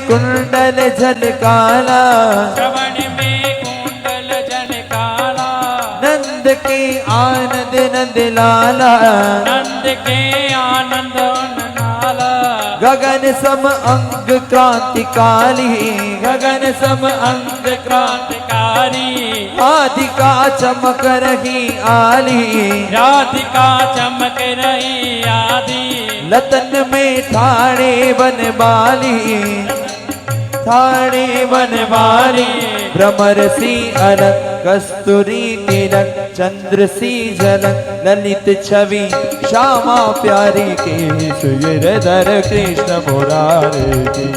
कुंडल झलकाला, श्रवण में कुंडल झलकाला। नंद के आनंद नंद लाला, नंद के आनंद नाला। गगन सम अंग क्रांतिकारी, गगन सम अंग क्रांतिकारी। राधिका चमक रही आली, राधिका चमक रही आदि। लतन में ठाणे बनवाली, ठाणे बनवाली। भ्रमर सी अलग कस्तूरी तिलक, चंद्र सी झलक ललित छवि श्यामा प्यारी के। सुगिरधर कृष्ण मुरारी की,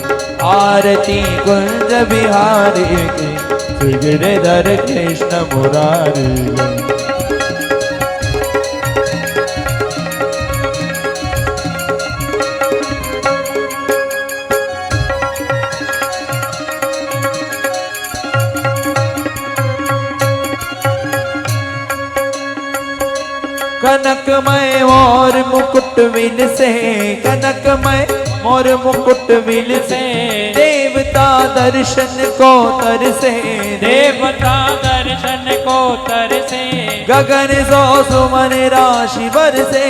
आरती कुंज बिहारी की। सुगिरधर कृष्ण मुरारी की। कनकमय मोर मुकुट विल से, कनकमय मोर मुकुट विल से। देवता दर्शन को तरसे, देवता दर्शन को तरसे। गगन सो सुमन राशि बरसे,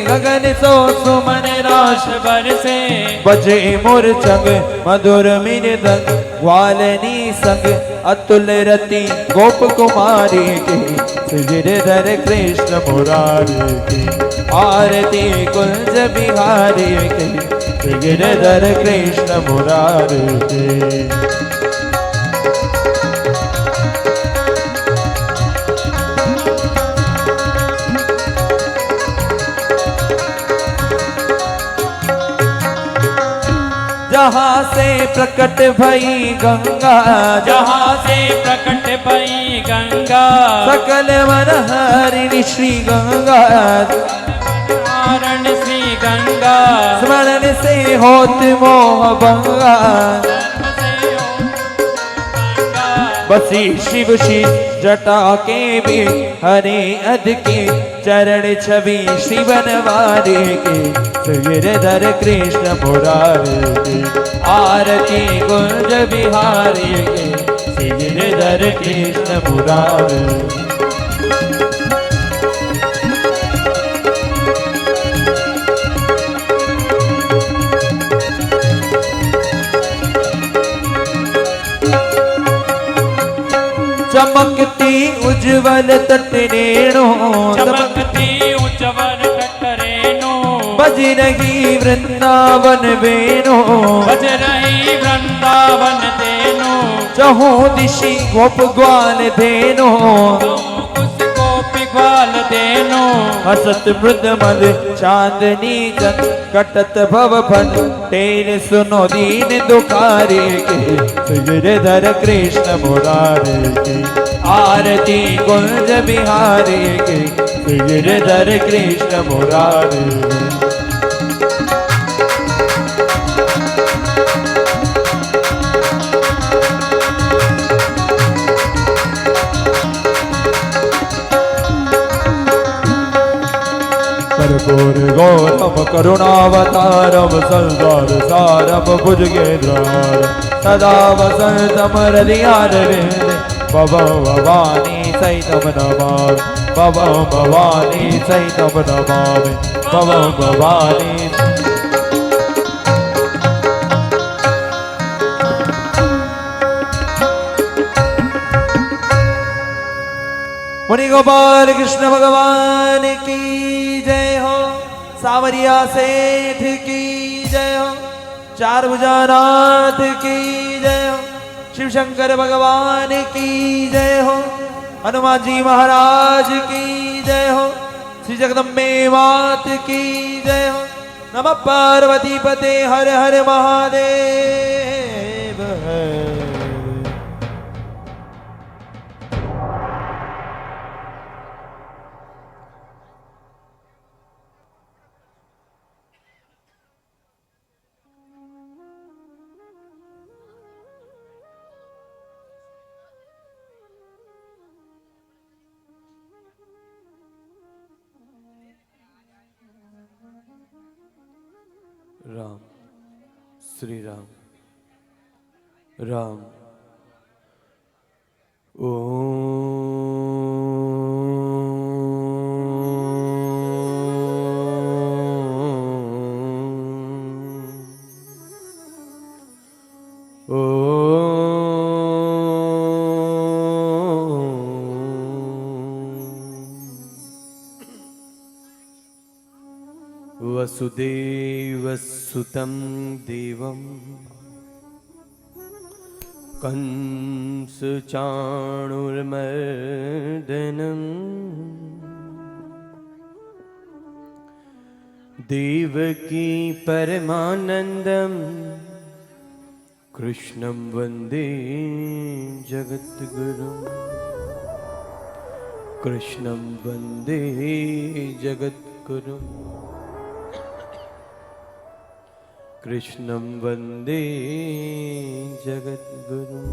गगन सो सुमन राशि बरसे। बजे मोर चंग मधुर मृदंग, ग्वालनी संग अतुल रति गोप कुमारी की। गिरधर कृष्ण मुरारी की, आरती कुंज बिहारी की। गिरधर कृष्ण मुरारी की। जहाँ से प्रकट भई गंगा, जहाँ से प्रकट भई गंगा। सकल मन हरिणि श्री गंगा, हरण श्री गंगा। स्मरण से होत मोह भंगा। बसी शिव शिव जटा के भी, हरे अध के चरण छवि श्री बनवारी के। गिरधर कृष्ण मुरारी की, आरती कुंज बिहारी के। गिरधर कृष्ण मुरारी। चमकती उज्जवल तट रेणु, चमकती उज्जवल तट रेणु। बज रही वृंदावन वेणु, बज रही वृंदावन धेनु। चहु दिशि गोप ग्वाल धेनु, उस गोपी ग्वाल धेनु। हसत मृद मद चांदनी जन, कटत भव फन तेन सुनो दीन दुखारी के। गिरधर कृष्ण मुरारी की, आरती कुंज बिहारी के। गिरधर कृष्ण मुरारी। कर्पूर गौरम करुणावतारम, संसार सारम भुजगेन्द्रार। सदा वसंतम हृदयारविंद, भवं भवानी सहितं नमामि। भवं भवानी सहितं नमामि। भवं भवानी। मुनि गोपाल कृष्ण भगवान की जय हो। सावरिया सेठ की जय हो। चार भुजानाथ की जय हो। शिव शंकर भगवान की जय हो। हनुमान जी महाराज की जय हो। श्री जगदम्बे मात की जय हो। नमः पार्वती पते हर हर महादेव। राम, श्री राम, राम। ओ वसुदेवसुतं देवं कंसचाणूरमर्दनं देवकी परमानन्दं कृष्णं वन्दे जगद्गुरुं। कृष्णं वन्दे जगद्गुरुं। कृष्णं वन्दे जगद्गुरुं।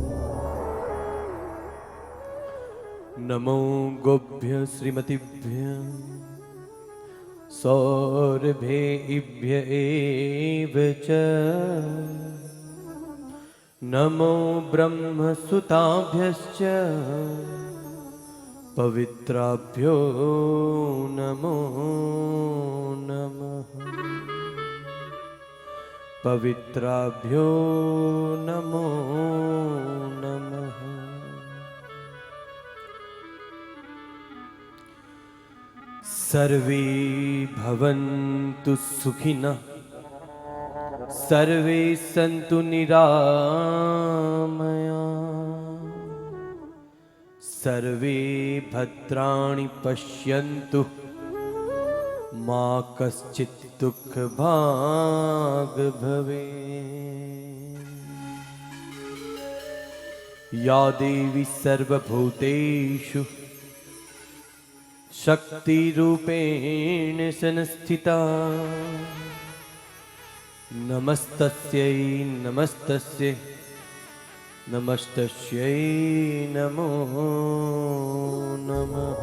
नमो गोभ्य श्रीमतिभ्य सौरभेभ्य एव च। नमो ब्रह्मसुताभ्यश्च पवित्राभ्यो नमो नमः। पवित्राभ्यो नमो नमः। सर्वे भवन्तु सुखिनः, सर्वे सन्तु निरामया, सर्वे भद्राणि पश्यन्तु मा कश्चित् दुःखभाग् भवेत्। या देवी सर्वभूतेषु शक्तिरूपेण संस्थिता, नमस्तस्यै नमस्तस्यै नमस्तस्यै नमो नमः।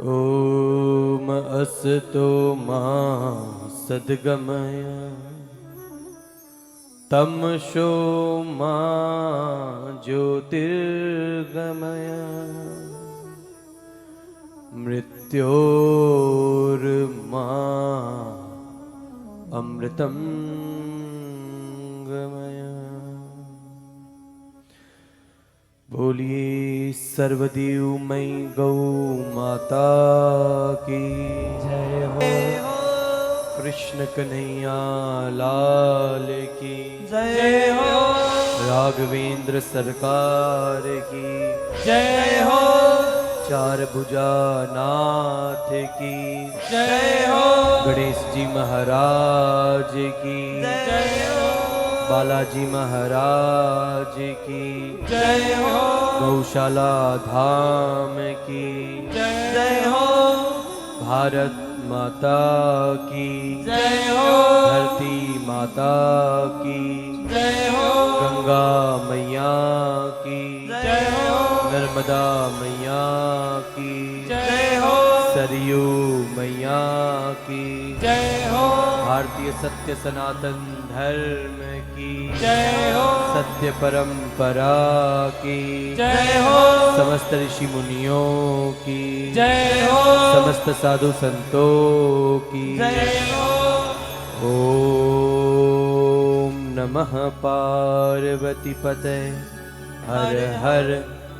ॐ असतो मा सद्गमय, तमसो मा ज्योतिर्गमय, मृत्योर्मा अमृतं गमय। बोलिए सर्वदेवमयी गौ माता की जय हो। कृष्ण कन्हैया लाल की जय हो। राघवेंद्र सरकार की जय हो। चार भुजा नाथ की जय हो। गणेश जी महाराज की जय हो। बालाजी महाराज की जय हो। गौशाला धाम की जय हो। भारत माता की जय हो। धरती माता की जय हो। गंगा मैया की जय हो। नर्मदा मैया की जय हो। सरयू मैया की जय हो। भारतीय सत्य सनातन धर्म की जय हो। सत्य परंपरा की जय हो। समस्त ऋषि मुनियों की जय हो। समस्त साधु संतों की जय हो। ओम नमः पार्वती पते हर हर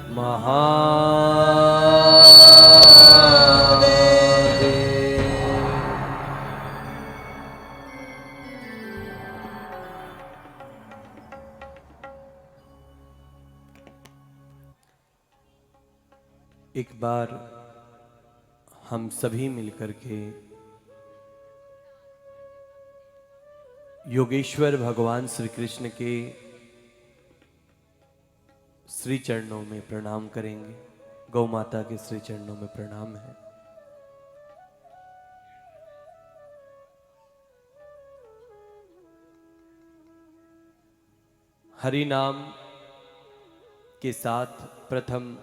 महादेव। एक बार हम सभी मिलकर के योगेश्वर भगवान श्री कृष्ण के श्री चरणों में प्रणाम करेंगे। गौ माता के श्री चरणों में प्रणाम है। हरि नाम के साथ प्रथम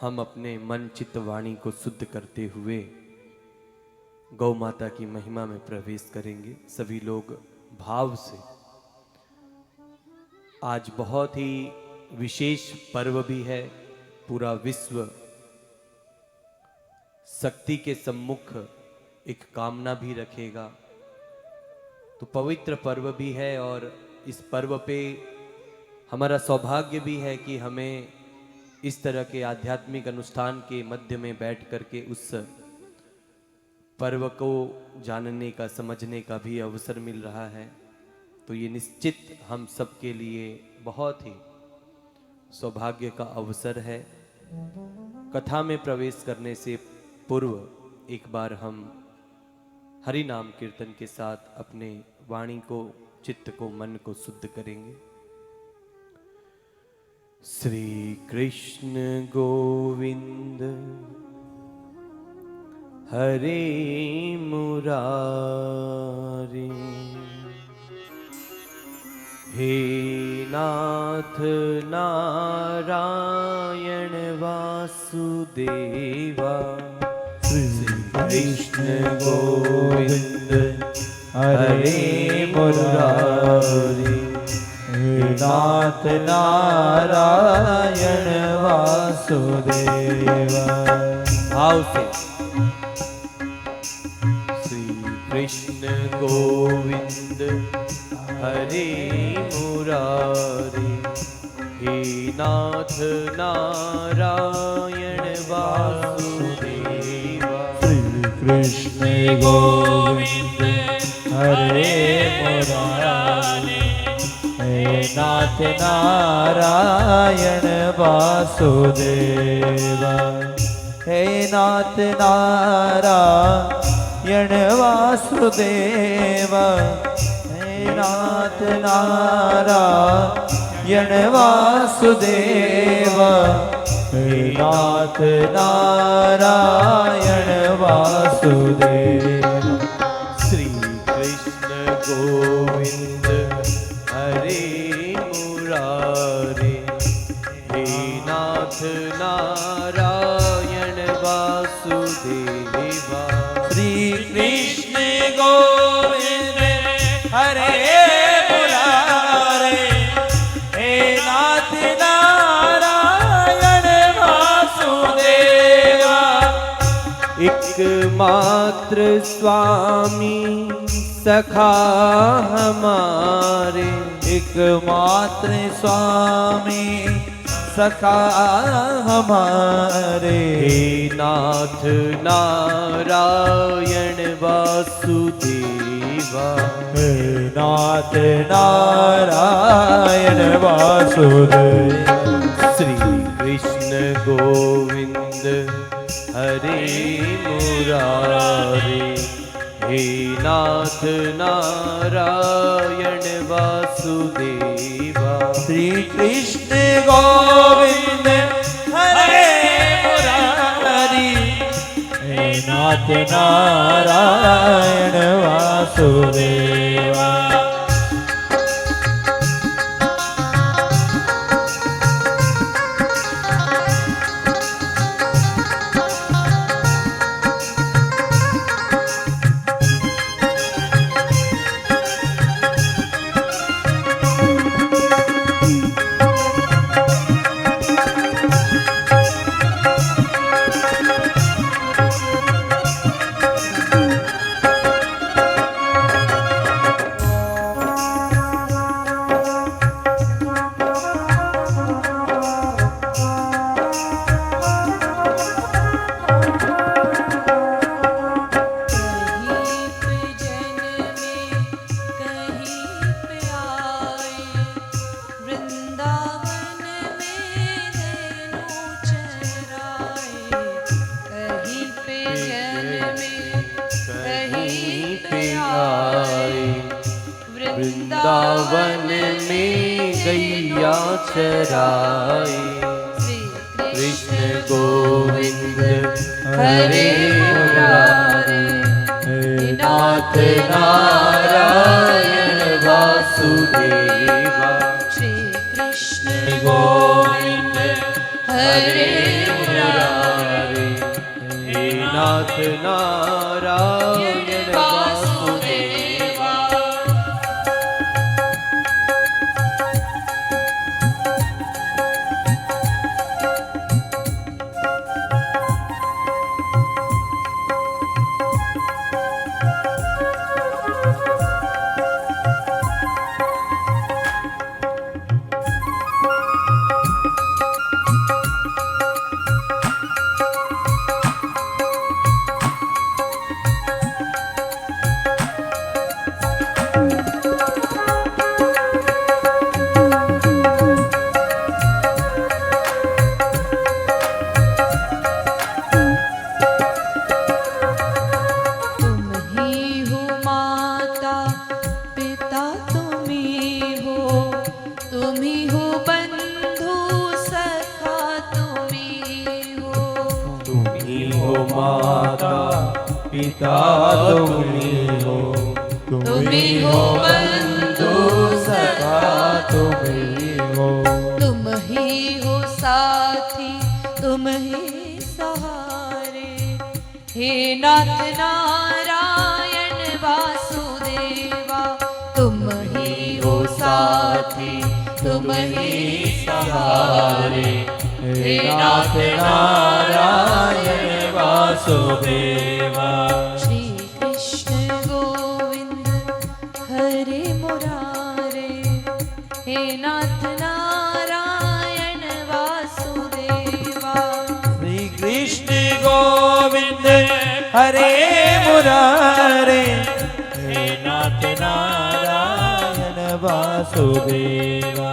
हम अपने मन चित्त वाणी को शुद्ध करते हुए गौ माता की महिमा में प्रवेश करेंगे सभी लोग भाव से। आज बहुत ही विशेष पर्व भी है, पूरा विश्व शक्ति के सम्मुख एक कामना भी रखेगा, तो पवित्र पर्व भी है। और इस पर्व पे हमारा सौभाग्य भी है कि हमें इस तरह के आध्यात्मिक अनुष्ठान के मध्य में बैठ करके उस पर्व को जानने का, समझने का भी अवसर मिल रहा है। तो ये निश्चित हम सब के लिए बहुत ही सौभाग्य का अवसर है। कथा में प्रवेश करने से पूर्व एक बार हम हरि नाम कीर्तन के साथ अपने वाणी को, चित्त को, मन को शुद्ध करेंगे। श्री कृष्ण गोविंद हरे मुरारी, हे नाथ नारायण वासुदेवा। श्री कृष्ण गोविंद हरे मुरारी, हे नाथ नारायण वासुदेवा। भाव से श्री कृष्ण गोविंद हरे मुरारी, हे नाथ नारायण वासुदेवा। श्री कृष्ण गोविंद हरे मुरारी, हे नाथ नारायण वासुदेवा। हे नाथ नारायण वासुदेवा, हे नाथ नारायण वासुदेवा, हे नाथ नारायण वासुदेवा। श्री कृष्ण गोविंद हरे मुरारी, हे नाथ नारायण वासुदेवा। श्री कृष्ण गोविंद हरे मुरारी, हे नाथ नारायण वासुदेवा। एकमात्र स्वामी सखा हमारे, एकमात्र स्वामी सखा हमारे, हे नाथ नारायण वासुदेवा। हे नाथ नारायण वासुदेवा। श्री कृष्ण गोविंद हरे मुरारी, हे नाथ नारायण वासुदेवा। श्री कृष्ण गोविंद हरे मुरारी, हे नाथ नारायण वासुदेवा। वृंदावन में गैया चराए। कृष्ण गोविंद हरे मुरारी, नाथ नारायण वासुदेवा। श्री कृष्ण गोविंद हरे मुरारी, नाथ नारायण माता पिता तुम ही हो, तुम ही हो बंधु सखा, तुम ही हो, तुम ही हो साथी, तुम ही सहारे। हे नाथ नारायण वासुदेवा, तुम ही हो साथी, तुम ही सहारे। हे नाथ नारायण वासुदेवा। श्री कृष्ण गोविंद हरे मुरारे, हे नाथ नारायण वासुदेवा। श्री कृष्ण गोविंद हरे मुरारे, हे नाथ नारायण वासुदेवा।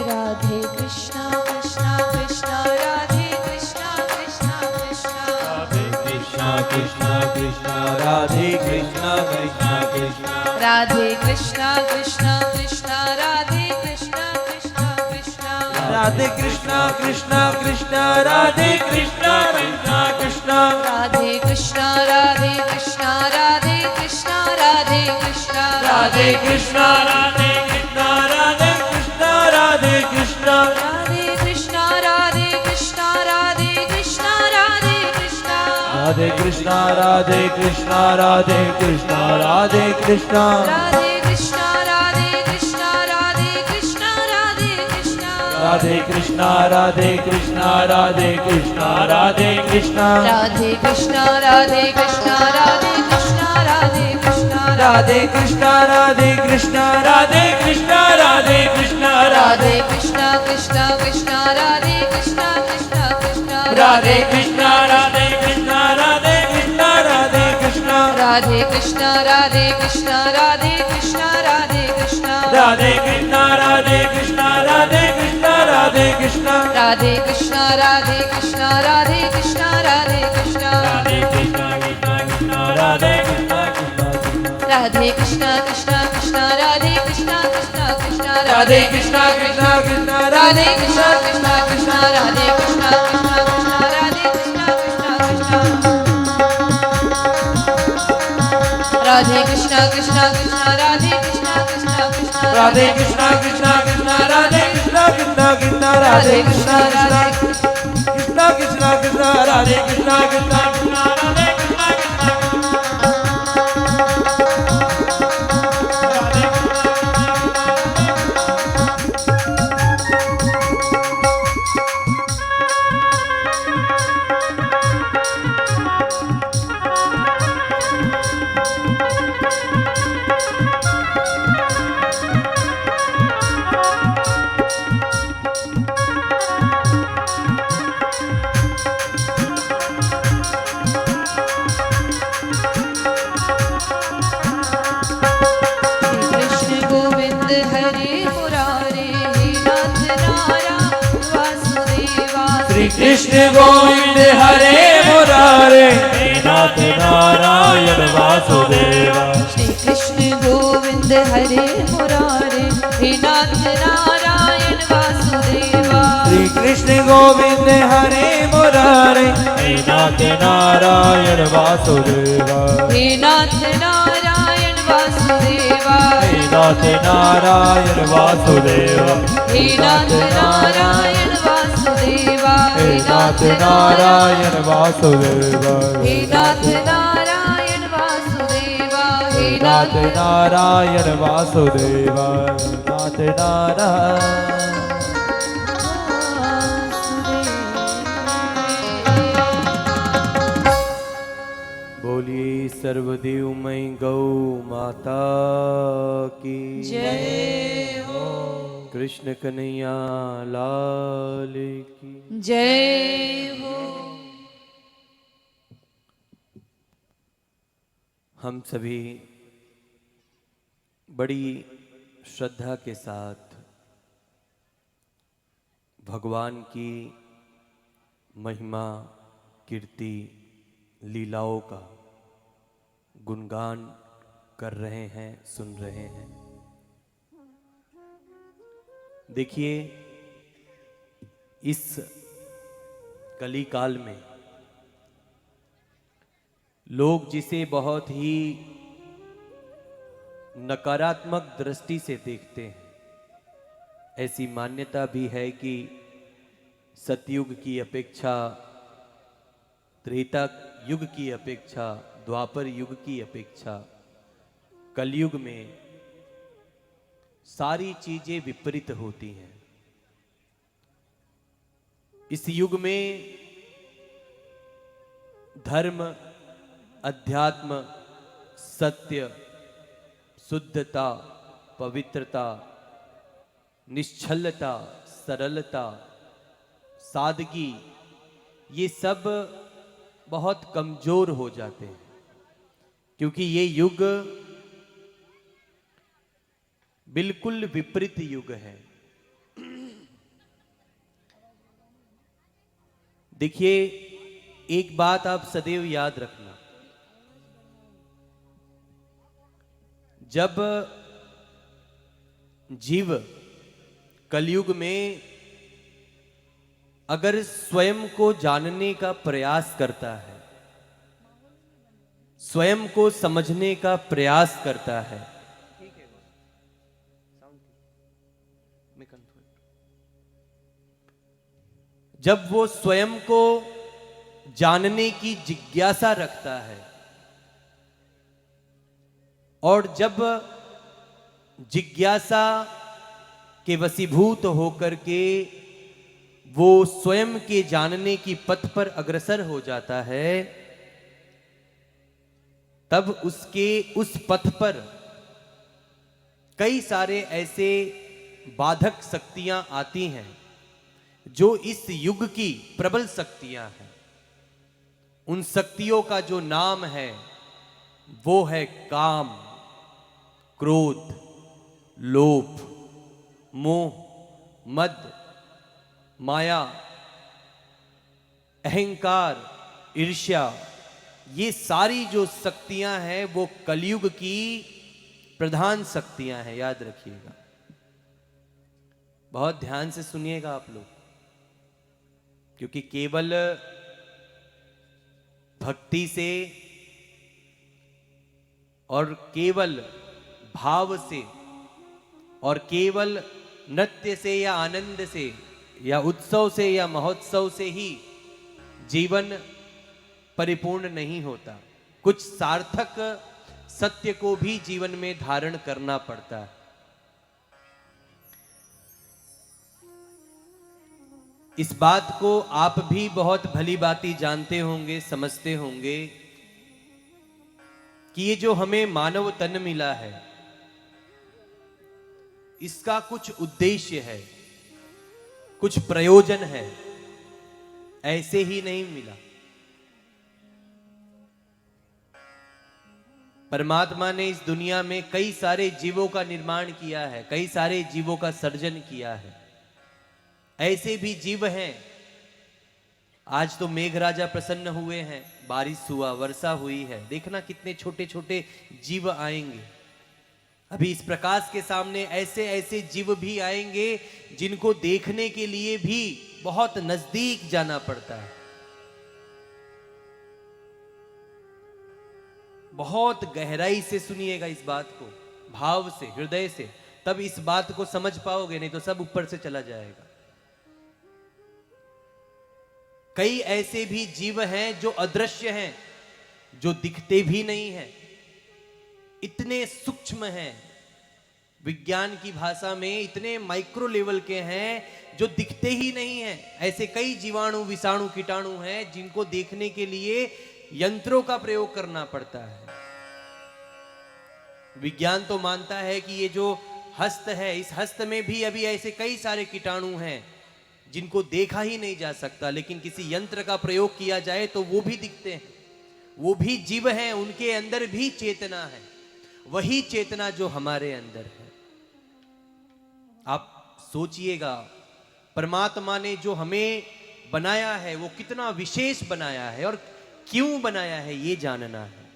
राधे कृष्णा कृष्णा कृष्णा, राधे कृष्णा कृष्णा कृष्णा, राधे कृष्णा कृष्णा कृष्णा, राधे कृष्णा कृष्णा कृष्णा, राधे कृष्णा कृष्णा कृष्णा, राधे कृष्णा कृष्णा कृष्णा, राधे कृष्णा कृष्णा कृष्णा, राधे कृष्णा कृष्णा कृष्णा, राधे कृष्णा राधे कृष्णा, राधे कृष्णा राधे कृष्णा, राधे कृष्णा राधे कृष्णा, राधे कृष्णा राधे कृष्णा, राधे कृष्णा राधे कृष्णा, राधे कृष्णा राधे कृष्णा, राधे कृष्णा राधे कृष्णा, राधे कृष्णा राधे कृष्णा, राधे कृष्णा राधे कृष्णा, राधे कृष्णा राधे कृष्णा, राधे कृष्णा राधे कृष्णा, राधे कृष्णा राधे कृष्णा, राधे कृष्णा राधे कृष्णा, राधे कृष्णा राधे कृष्णा, राधे कृष्णा राधे कृष्णा, राधे कृष्णा राधे कृष्णा, राधे कृष्णा कृष्णा कृष्णा, राधे कृष्णा कृष्णा कृष्णा, राधे कृष्णा राधे कृष्णा, राधे कृष्णा राधे कृष्णा, राधे कृष्णा राधे कृष्णा, राधे कृष्णा राधे कृष्णा, राधे कृष्णा राधे कृष्णा, राधे कृष्णा राधे कृष्णा, राधे कृष्णा राधे कृष्णा, राधे कृष्णा राधे कृष्णा, राधे कृष्णा कृष्णा कृष्णा, राधे कृष्णा कृष्णा कृष्णा, राधे कृष्णा कृष्णा कृष्णा, राधे कृष्णा कृष्णा कृष्णा, राधे कृष्णा कृष्णा कृष्णा, राधे कृष्णा कृष्णा कृष्णा, राधे कृष्णा कृष्णा कृष्णा, राधे कृष्णा कृष्णा कृष्णा, राधे कृष्णा कृष्णा कृष्णा, राधे कृष्णा कृष्णा कृष्णा, राधे कृष्णा कृष्णा कृष्णा, राधे कृष्णा कृष्णा कृष्णा, राधे कृष्णा कृष्णा कृष्णा कृष्णा कृष्णा, राधे कृष्णा कृष्णा कृष्णा, राधे कृष्णा कृष्णा कृष्ण गोविंद हरे मुरारे, हे नाथ नारायण वासुदेवा। श्री कृष्ण गोविंद हरे मुरारे, हे नाथ नारायण वासुदेवा। श्री कृष्ण गोविंद हरे मुरारे, हे नाथ नारायण वासुदेवा। श्री कृष्ण गोविंद हरे मुरारे, हे नाथ नारायण वासुदेवा। हे नाथ नारायण वासुदेवा, हे नाथ नारायण वासुदेवा, हे नाथ नारायण वासुदेवा, हे नाथ नारायण वासुदेवा, हे नाथ नारायण वासुदेवा, हे नाथ नाथ नारायण वासुदेवा, नाथ नारायण। बोलिए सर्वदेवमय गौ माता की जय हो, कृष्ण कन्हैया लाल की। जय हो। हम सभी बड़ी श्रद्धा के साथ भगवान की महिमा, कीर्ति, लीलाओं का गुणगान कर रहे हैं, सुन रहे हैं। देखिए, इस कली काल में लोग जिसे बहुत ही नकारात्मक दृष्टि से देखते हैं, ऐसी मान्यता भी है कि सतयुग की अपेक्षा, त्रेता युग की अपेक्षा, द्वापर युग की अपेक्षा कलयुग में सारी चीजें विपरीत होती हैं। इस युग में धर्म, अध्यात्म, सत्य, शुद्धता, पवित्रता, निश्चलता, सरलता, सादगी, ये सब बहुत कमजोर हो जाते हैं, क्योंकि ये युग बिल्कुल विपरीत युग है। देखिए, एक बात आप सदैव याद रखना, जब जीव कलयुग में अगर स्वयं को जानने का प्रयास करता है, स्वयं को समझने का प्रयास करता है, जब वो स्वयं को जानने की जिज्ञासा रखता है और जब जिज्ञासा के वशीभूत होकर के वो स्वयं के जानने की पथ पर अग्रसर हो जाता है, तब उसके उस पथ पर कई सारे ऐसे बाधक शक्तियां आती हैं जो इस युग की प्रबल शक्तियां हैं। उन शक्तियों का जो नाम है वो है काम, क्रोध, लोभ, मोह, मद, माया, अहंकार, ईर्ष्या। ये सारी जो शक्तियां हैं वो कलयुग की प्रधान शक्तियां हैं, याद रखिएगा। बहुत ध्यान से सुनिएगा आप लोग, क्योंकि केवल भक्ति से और केवल भाव से और केवल नृत्य से या आनंद से या उत्सव से या महोत्सव से ही जीवन परिपूर्ण नहीं होता। कुछ सार्थक सत्य को भी जीवन में धारण करना पड़ता है। इस बात को आप भी बहुत भली भांति जानते होंगे, समझते होंगे कि ये जो हमें मानव तन मिला है, इसका कुछ उद्देश्य है, कुछ प्रयोजन है, ऐसे ही नहीं मिला। परमात्मा ने इस दुनिया में कई सारे जीवों का निर्माण किया है, कई सारे जीवों का सर्जन किया है। ऐसे भी जीव हैं, आज तो मेघराजा प्रसन्न हुए हैं, बारिश हुआ, वर्षा हुई है, देखना कितने छोटे छोटे जीव आएंगे। अभी इस प्रकाश के सामने ऐसे ऐसे जीव भी आएंगे जिनको देखने के लिए भी बहुत नजदीक जाना पड़ता है, बहुत गहराई से सुनिएगा इस बात को, भाव से, हृदय से, तब इस बात को समझ पाओगे, नहीं तो सब ऊपर से चला जाएगा। कई ऐसे भी जीव हैं जो अदृश्य हैं, जो दिखते भी नहीं हैं, इतने सूक्ष्म हैं, विज्ञान की भाषा में इतने माइक्रो लेवल के हैं जो दिखते ही नहीं हैं। ऐसे कई जीवाणु, विषाणु, कीटाणु हैं जिनको देखने के लिए यंत्रों का प्रयोग करना पड़ता है। विज्ञान तो मानता है कि ये जो हस्त है, इस हस्त में भी अभी ऐसे कई सारे कीटाणु हैं जिनको देखा ही नहीं जा सकता, लेकिन किसी यंत्र का प्रयोग किया जाए तो वो भी दिखते हैं, वो भी जीव हैं, उनके अंदर भी चेतना है, वही चेतना जो हमारे अंदर है। आप सोचिएगा, परमात्मा ने जो हमें बनाया है वो कितना विशेष बनाया है, और क्यों बनाया है ये जानना है।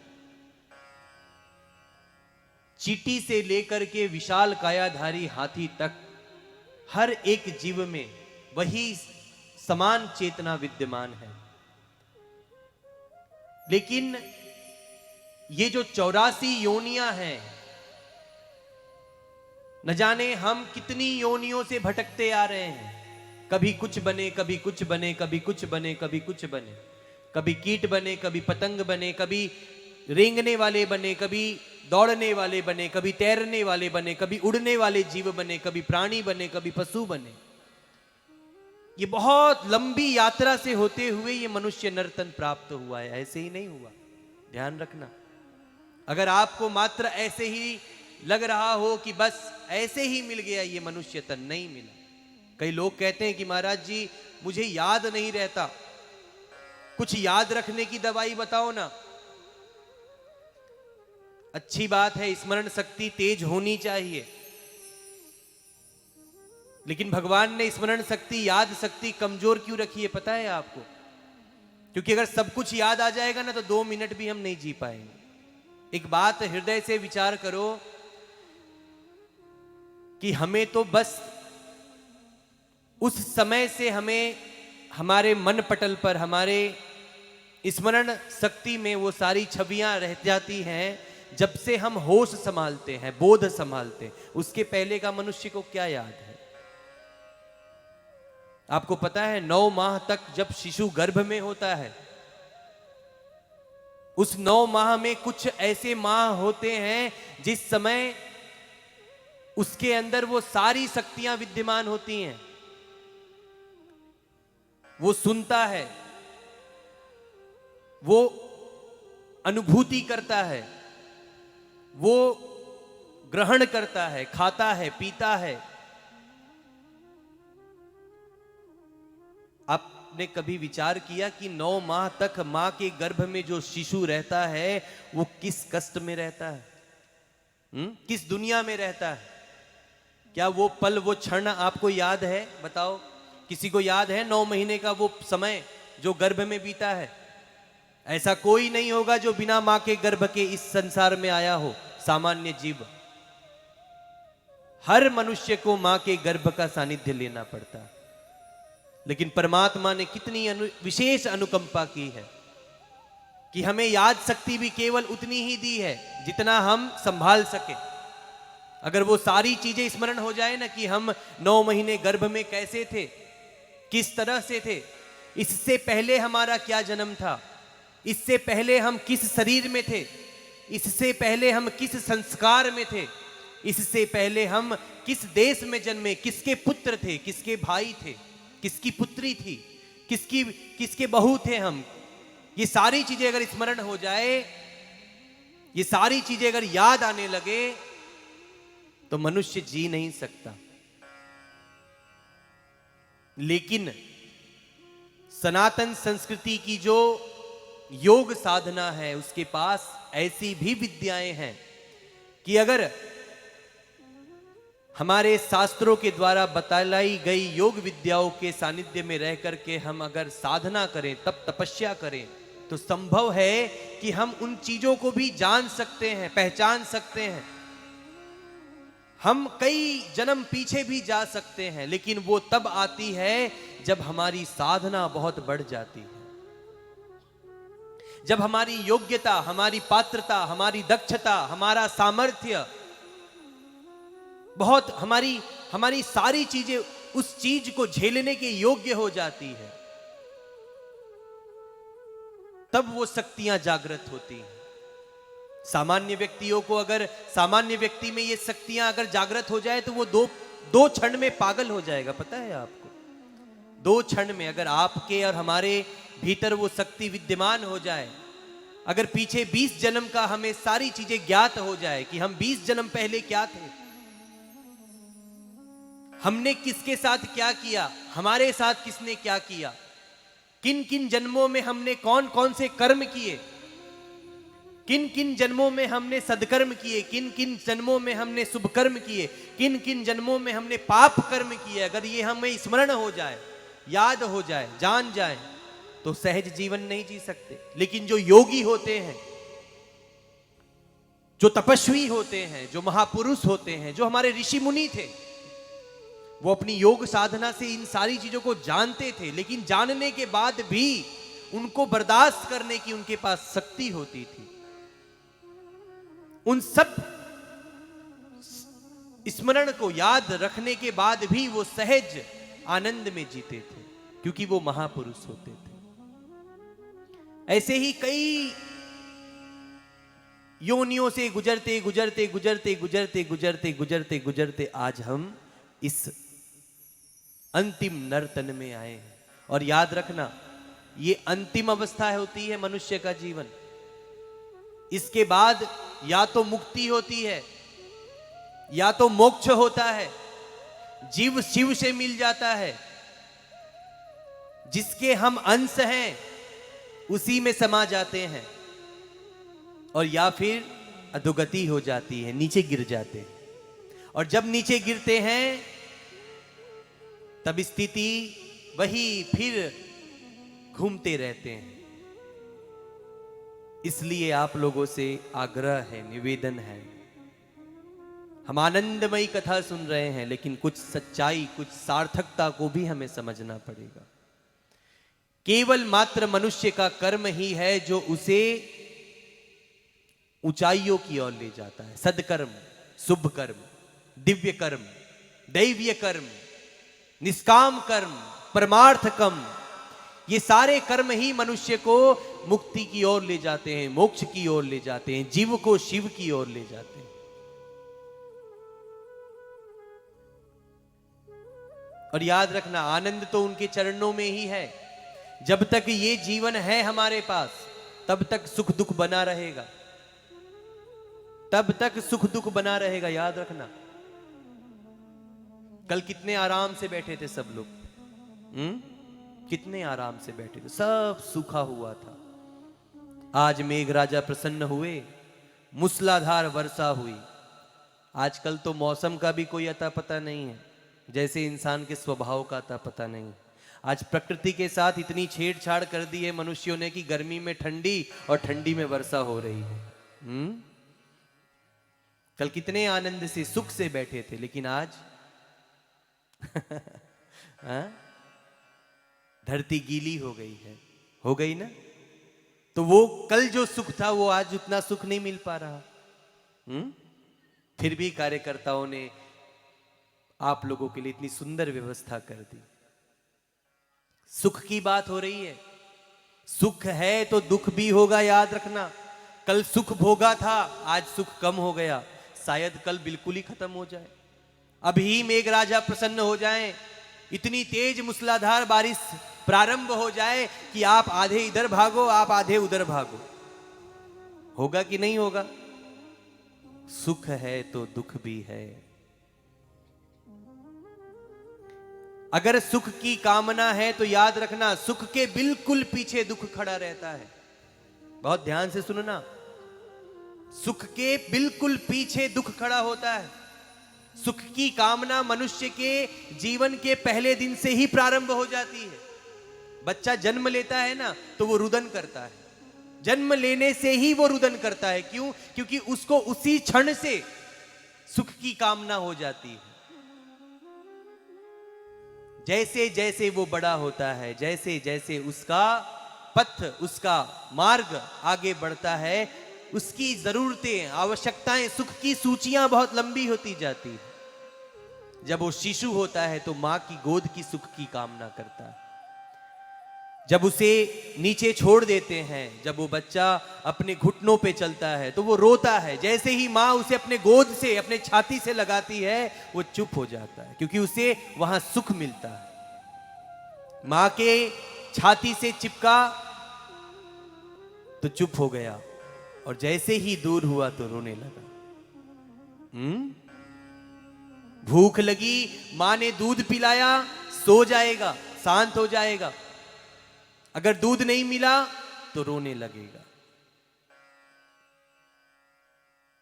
चींटी से लेकर के विशाल कायाधारी हाथी तक हर एक जीव में वही समान चेतना विद्यमान है, लेकिन ये जो 84 योनियां हैं, न जाने हम कितनी योनियों से भटकते आ रहे हैं। कभी कुछ बने, कभी कुछ बने, कभी कुछ बने, कभी कुछ बने, कभी कीट बने, कभी पतंग बने, कभी रेंगने वाले बने, कभी दौड़ने वाले बने, कभी तैरने वाले बने, कभी उड़ने वाले जीव बने, कभी प्राणी बने, कभी पशु बने। ये बहुत लंबी यात्रा से होते हुए ये मनुष्य नर्तन प्राप्त हुआ है, ऐसे ही नहीं हुआ, ध्यान रखना। अगर आपको मात्र ऐसे ही लग रहा हो कि बस ऐसे ही मिल गया ये मनुष्य तन, नहीं मिला। कई लोग कहते हैं कि महाराज जी मुझे याद नहीं रहता, कुछ याद रखने की दवाई बताओ ना। अच्छी बात है, स्मरण शक्ति तेज होनी चाहिए, लेकिन भगवान ने स्मरण शक्ति, याद शक्ति कमजोर क्यों रखी है पता है आपको? क्योंकि अगर सब कुछ याद आ जाएगा ना तो 2 मिनट भी हम नहीं जी पाएंगे। एक बात हृदय से विचार करो कि हमें तो बस उस समय से हमें हमारे मन पटल पर, हमारे स्मरण शक्ति में वो सारी छवियां रह जाती हैं जब से हम होश संभालते हैं, बोध संभालते हैं। उसके पहले का मनुष्य को क्या याद है? आपको पता है 9 माह तक जब शिशु गर्भ में होता है, उस 9 माह में कुछ ऐसे माह होते हैं जिस समय उसके अंदर वो सारी शक्तियां विद्यमान होती हैं। वो सुनता है, वो अनुभूति करता है, वो ग्रहण करता है, खाता है, पीता है। आपने कभी विचार किया कि 9 माह तक मां के गर्भ में जो शिशु रहता है वो किस कष्ट में रहता है? किस दुनिया में रहता है? क्या वो पल, वो क्षण आपको याद है? बताओ, किसी को याद है 9 महीने का वो समय जो गर्भ में बीता है? ऐसा कोई नहीं होगा जो बिना मां के गर्भ के इस संसार में आया हो, सामान्य जीव। हर मनुष्य को मां के गर्भ का सानिध्य लेना पड़ता है। लेकिन परमात्मा ने कितनी विशेष अनुकंपा की है कि हमें याद शक्ति भी केवल उतनी ही दी है जितना हम संभाल सके। अगर वो सारी चीजें स्मरण हो जाए ना कि हम 9 महीने गर्भ में कैसे थे, किस तरह से थे, इससे पहले हमारा क्या जन्म था, इससे पहले हम किस शरीर में थे, इससे पहले हम किस संस्कार में थे, इससे पहले हम किस देश में जन्मे, किसके पुत्र थे, किसके भाई थे, किसकी पुत्री थी, किसके बहू थे हम। ये सारी चीजें अगर स्मरण हो जाए, ये सारी चीजें अगर याद आने लगे तो मनुष्य जी नहीं सकता। लेकिन सनातन संस्कृति की जो योग साधना है उसके पास ऐसी भी विद्याएं हैं कि अगर हमारे शास्त्रों के द्वारा बतलाई गई योग विद्याओं के सानिध्य में रह करके हम अगर साधना करें, तप तपस्या करें, तो संभव है कि हम उन चीजों को भी जान सकते हैं, पहचान सकते हैं। हम कई जन्म पीछे भी जा सकते हैं, लेकिन वो तब आती है जब हमारी साधना बहुत बढ़ जाती है, जब हमारी योग्यता, हमारी पात्रता, हमारी दक्षता, हमारा सामर्थ्य बहुत, हमारी सारी चीजें उस चीज को झेलने के योग्य हो जाती है, तब वो शक्तियां जागृत होती हैं। सामान्य व्यक्तियों को, अगर सामान्य व्यक्ति में ये शक्तियां अगर जागृत हो जाए तो वो दो क्षण में पागल हो जाएगा, पता है आपको? 2 क्षण में अगर आपके और हमारे भीतर वो शक्ति विद्यमान हो जाए, अगर पीछे 20 जन्म का हमें सारी चीजें ज्ञात हो जाए कि हम 20 जन्म पहले क्या थे, हमने किसके साथ क्या किया, हमारे साथ किसने क्या किया, किन किन जन्मों में हमने कौन कौन से कर्म किए, किन किन जन्मों में हमने सदकर्म किए, किन किन जन्मों में हमने शुभ कर्म किए, किन किन जन्मों में हमने पाप कर्म किए, अगर ये हमें स्मरण हो जाए, याद हो जाए, जान जाए, तो सहज जीवन नहीं जी सकते। लेकिन जो योगी होते हैं, जो तपस्वी होते हैं, जो महापुरुष होते हैं, जो हमारे ऋषि मुनि थे, वो अपनी योग साधना से इन सारी चीजों को जानते थे, लेकिन जानने के बाद भी उनको बर्दाश्त करने की उनके पास शक्ति होती थी। उन सब स्मरण को याद रखने के बाद भी वो सहज आनंद में जीते थे, क्योंकि वो महापुरुष होते थे। ऐसे ही कई योनियों से गुजरते गुजरते गुजरते गुजरते गुजरते गुजरते गुजरते आज हम इस अंतिम नर्तन में आए हैं। और याद रखना, ये अंतिम अवस्था होती है मनुष्य का जीवन। इसके बाद या तो मुक्ति होती है या तो मोक्ष होता है। जीव शिव से मिल जाता है, जिसके हम अंश हैं उसी में समा जाते हैं, और या फिर अधोगति हो जाती है, नीचे गिर जाते हैं। और जब नीचे गिरते हैं तब स्थिति वही फिर घूमते रहते हैं। इसलिए आप लोगों से आग्रह है, निवेदन है, हम आनंदमयी कथा सुन रहे हैं, लेकिन कुछ सच्चाई, कुछ सार्थकता को भी हमें समझना पड़ेगा। केवल मात्र मनुष्य का कर्म ही है जो उसे ऊंचाइयों की ओर ले जाता है। सदकर्म, शुभ कर्म, दिव्य कर्म, दैवीय कर्म, निष्काम कर्म, परमार्थ कर्म, ये सारे कर्म ही मनुष्य को मुक्ति की ओर ले जाते हैं, मोक्ष की ओर ले जाते हैं, जीव को शिव की ओर ले जाते हैं। और याद रखना, आनंद तो उनके चरणों में ही है। जब तक ये जीवन है हमारे पास, तब तक सुख दुख बना रहेगा, तब तक सुख दुख बना रहेगा। याद रखना, कल कितने आराम से बैठे थे सब लोग, कितने आराम से बैठे थे, सब सूखा हुआ था। आज मेघराजा प्रसन्न हुए, मूसलाधार वर्षा हुई। आजकल तो मौसम का भी कोई अता पता नहीं है, जैसे इंसान के स्वभाव का अता पता नहीं। आज प्रकृति के साथ इतनी छेड़छाड़ कर दी है मनुष्यों ने कि गर्मी में ठंडी और ठंडी में वर्षा हो रही है। कल कितने आनंद से, सुख से बैठे थे, लेकिन आज धरती गीली हो गई है, हो गई ना। तो वो कल जो सुख था वो आज उतना सुख नहीं मिल पा रहा। फिर भी कार्यकर्ताओं ने आप लोगों के लिए इतनी सुंदर व्यवस्था कर दी। सुख की बात हो रही है, सुख है तो दुख भी होगा। याद रखना, कल सुख भोगा था, आज सुख कम हो गया, शायद कल बिल्कुल ही खत्म हो जाए। अभी मेघराजा प्रसन्न हो जाएं, इतनी तेज मूसलाधार बारिश प्रारंभ हो जाए कि आप आधे इधर भागो, आप आधे उधर भागो। होगा कि नहीं होगा? सुख है तो दुख भी है। अगर सुख की कामना है तो याद रखना, सुख के बिल्कुल पीछे दुख खड़ा रहता है। बहुत ध्यान से सुनना, सुख के बिल्कुल पीछे दुख खड़ा होता है। सुख की कामना मनुष्य के जीवन के पहले दिन से ही प्रारंभ हो जाती है। बच्चा जन्म लेता है ना, तो वो रुदन करता है। जन्म लेने से ही वो रुदन करता है। क्यों? क्योंकि उसको उसी क्षण से सुख की कामना हो जाती है। जैसे जैसे वो बड़ा होता है, जैसे जैसे उसका पथ, उसका मार्ग आगे बढ़ता है, उसकी जरूरतें, आवश्यकताएं, सुख की सूचियां बहुत लंबी होती जाती है। जब वो शिशु होता है तो मां की गोद की सुख की कामना करता है। जब उसे नीचे छोड़ देते हैं, जब वो बच्चा अपने घुटनों पे चलता है तो वो रोता है। जैसे ही माँ उसे अपने गोद से, अपने छाती से लगाती है, वो चुप हो जाता है, क्योंकि उसे वहां सुख मिलता है। माँ के छाती से चिपका तो चुप हो गया, और जैसे ही दूर हुआ तो रोने लगा। भूख लगी, माँ ने दूध पिलाया, सो जाएगा, शांत हो जाएगा। अगर दूध नहीं मिला तो रोने लगेगा।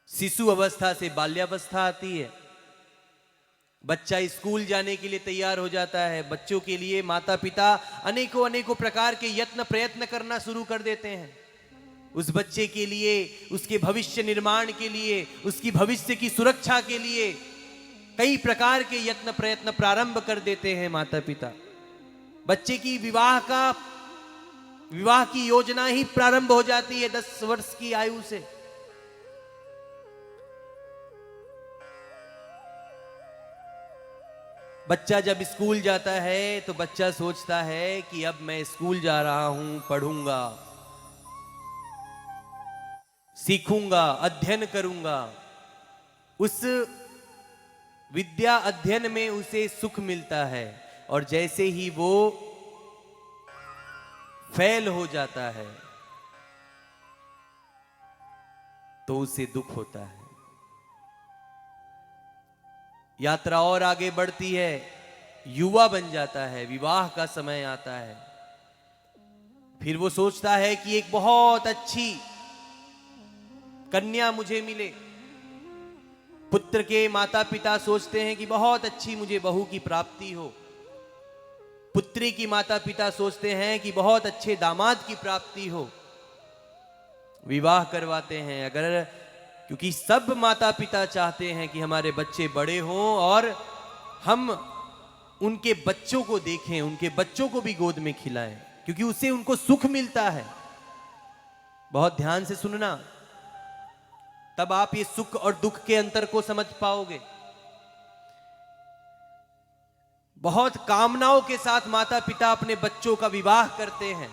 शिशु अवस्था से बाल्यावस्था आती है। बच्चा स्कूल जाने के लिए तैयार हो जाता है। बच्चों के लिए माता पिता अनेकों अनेकों प्रकार के यत्न प्रयत्न करना शुरू कर देते हैं। उस बच्चे के लिए, उसके भविष्य निर्माण के लिए, उसकी भविष्य की सुरक्षा के लिए कई प्रकार के यत्न प्रयत्न प्रारंभ कर देते हैं माता पिता। बच्चे की विवाह की योजना ही प्रारंभ हो जाती है 10 वर्ष की आयु से। बच्चा जब स्कूल जाता है तो बच्चा सोचता है कि अब मैं स्कूल जा रहा हूं, पढ़ूंगा, सीखूंगा, अध्ययन करूंगा। उस विद्या अध्ययन में उसे सुख मिलता है, और जैसे ही वो फेल हो जाता है तो उसे दुख होता है। यात्रा और आगे बढ़ती है, युवा बन जाता है, विवाह का समय आता है। फिर वो सोचता है कि एक बहुत अच्छी कन्या मुझे मिले। पुत्र के माता पिता सोचते हैं कि बहुत अच्छी मुझे बहू की प्राप्ति हो। पुत्री की माता पिता सोचते हैं कि बहुत अच्छे दामाद की प्राप्ति हो। विवाह करवाते हैं, अगर क्योंकि सब माता पिता चाहते हैं कि हमारे बच्चे बड़े हों और हम उनके बच्चों को देखें, उनके बच्चों को भी गोद में खिलाएं, क्योंकि उससे उनको सुख मिलता है। बहुत ध्यान से सुनना, तब आप ये सुख और दुख के अंतर को समझ पाओगे। बहुत कामनाओं के साथ माता पिता अपने बच्चों का विवाह करते हैं,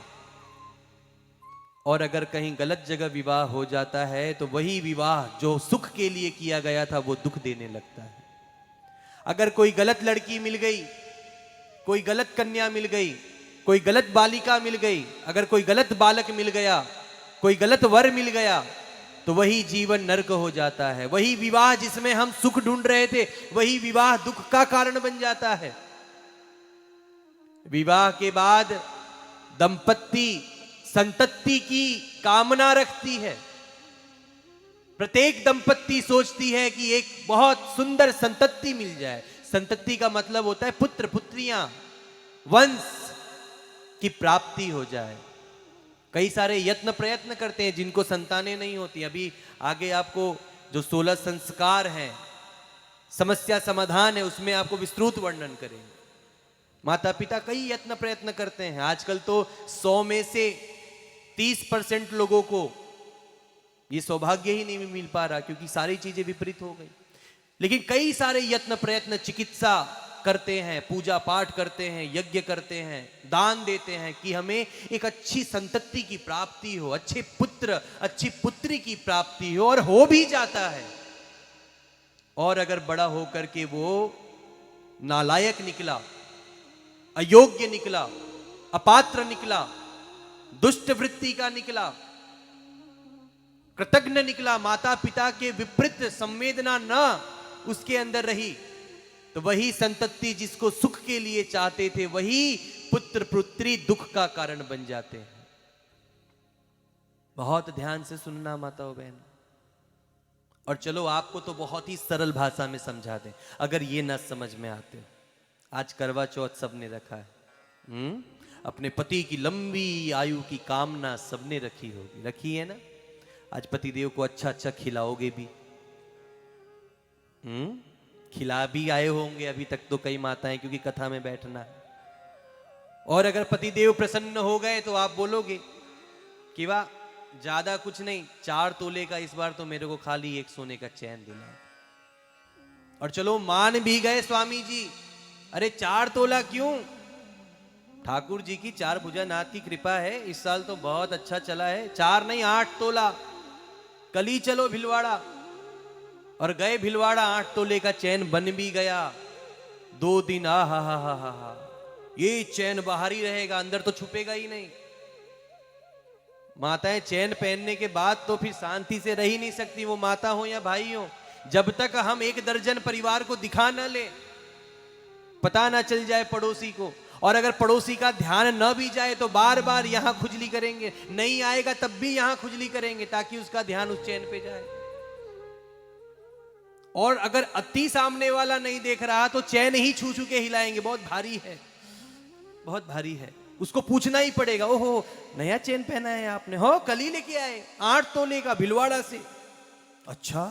और अगर कहीं गलत जगह विवाह हो जाता है तो वही विवाह जो सुख के लिए किया गया था वो दुख देने लगता है। अगर कोई गलत लड़की मिल गई, कोई गलत कन्या मिल गई, कोई गलत बालिका मिल गई, अगर कोई गलत बालक मिल गया, कोई गलत वर मिल गया, तो वही जीवन नरक हो जाता है। वही विवाह जिसमें हम सुख ढूंढ रहे थे, वही विवाह दुख का कारण बन जाता है। विवाह के बाद दंपत्ति संतति की कामना रखती है। प्रत्येक दंपत्ति सोचती है कि एक बहुत सुंदर संतति मिल जाए। संतति का मतलब होता है पुत्र पुत्रियां, वंश की प्राप्ति हो जाए। कई सारे यत्न प्रयत्न करते हैं जिनको संतानें नहीं होती। अभी आगे आपको जो 16 संस्कार हैं, समस्या समाधान है, उसमें आपको विस्तृत वर्णन करेंगे। माता पिता कई यत्न प्रयत्न करते हैं। आजकल तो 100 में से 30% लोगों को ये सौभाग्य ही नहीं मिल पा रहा, क्योंकि सारी चीजें विपरीत हो गई। लेकिन कई सारे यत्न प्रयत्न, चिकित्सा करते हैं, पूजा पाठ करते हैं, यज्ञ करते हैं, दान देते हैं कि हमें एक अच्छी संतति की प्राप्ति हो, अच्छे पुत्र अच्छी पुत्री की प्राप्ति हो, और हो भी जाता है। और अगर बड़ा होकर के वो नालायक निकला, अयोग्य निकला, अपात्र निकला, दुष्ट वृत्ति का निकला, कृतज्ञ निकला, माता पिता के विपरीत संवेदना न उसके अंदर रही, तो वही संतति जिसको सुख के लिए चाहते थे, वही पुत्र पुत्री दुख का कारण बन जाते हैं। बहुत ध्यान से सुनना माताओं बहन। और चलो आपको तो बहुत ही सरल भाषा में समझा दें, अगर ये ना समझ में आते हो। आज करवा चौथ सबने रखा है, अपने पति की लंबी आयु की कामना सबने रखी होगी, रखी है ना। आज पतिदेव को अच्छा अच्छा खिलाओगे भी, खिला भी आए होंगे अभी तक तो कई माताएं, क्योंकि कथा में बैठना है। और अगर पतिदेव प्रसन्न हो गए तो आप बोलोगे कि वाह, ज्यादा कुछ नहीं, 4 तोले का इस बार तो मेरे को खाली एक सोने का चैन दिलाए। और चलो मान भी गए स्वामी जी, अरे 4 तोला क्यों, ठाकुर जी की 4 भुजानाथ की कृपा है, इस साल तो बहुत अच्छा चला है। 4 नहीं 8 तोला, कल ही चलो भिलवाड़ा। और गए भिलवाड़ा, 8 तोले का चैन बन भी गया। 2 दिन आ हा हा हा हा हा, ये चैन बाहर ही रहेगा, अंदर तो छुपेगा ही नहीं। माताएं चैन पहनने के बाद तो फिर शांति से रह ही नहीं सकती, वो माता हो या भाई हो। जब तक हम 1 दर्जन परिवार को दिखा ना ले, पता ना चल जाए पड़ोसी को, और अगर पड़ोसी का ध्यान न भी जाए तो बार बार यहां खुजली करेंगे, नहीं आएगा तब भी यहां खुजली करेंगे ताकि उसका ध्यान उस चैन पे जाए। और अगर अति सामने वाला नहीं देख रहा तो चैन ही छू छू के हिलाएंगे, बहुत भारी है, बहुत भारी है। उसको पूछना ही पड़ेगा, ओहो नया चैन पहना है आपने, हो कल ही लेके आए, 8 तोले का भिलवाड़ा से। अच्छा,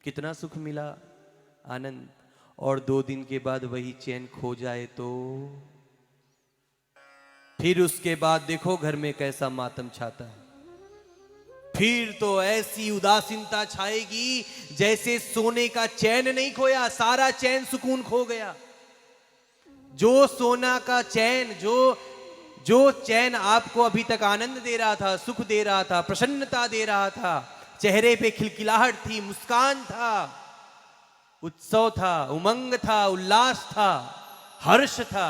कितना सुख मिला, आनंद। और 2 दिन के बाद वही चैन खो जाए तो फिर उसके बाद देखो घर में कैसा मातम छाता है। फिर तो ऐसी उदासीनता छाएगी जैसे सोने का चैन नहीं खोया, सारा चैन सुकून खो गया। जो सोना का चैन, जो चैन आपको अभी तक आनंद दे रहा था, सुख दे रहा था, प्रसन्नता दे रहा था, चेहरे पे खिलखिलाहट थी, मुस्कान था, उत्सव था, उमंग था, उल्लास था, हर्ष था,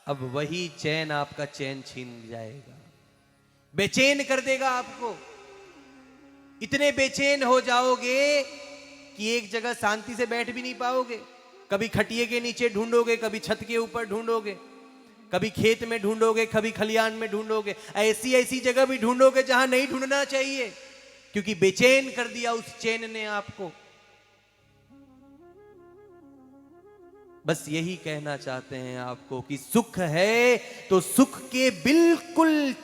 अब वही चैन आपका चैन छीन जाएगा, बेचैन कर देगा आपको। इतने बेचैन हो जाओगे कि एक जगह शांति से बैठ भी नहीं पाओगे। कभी खटिए के नीचे ढूंढोगे, कभी छत के ऊपर ढूंढोगे, कभी खेत में ढूंढोगे, कभी खलियान में ढूंढोगे, ऐसी ऐसी जगह भी ढूंढोगे जहां नहीं ढूंढना चाहिए, क्योंकि बेचैन कर दिया उस चैन ने आपको। बस यही कहना चाहते हैं आपको कि सुख है तो सुख के बिल्कुल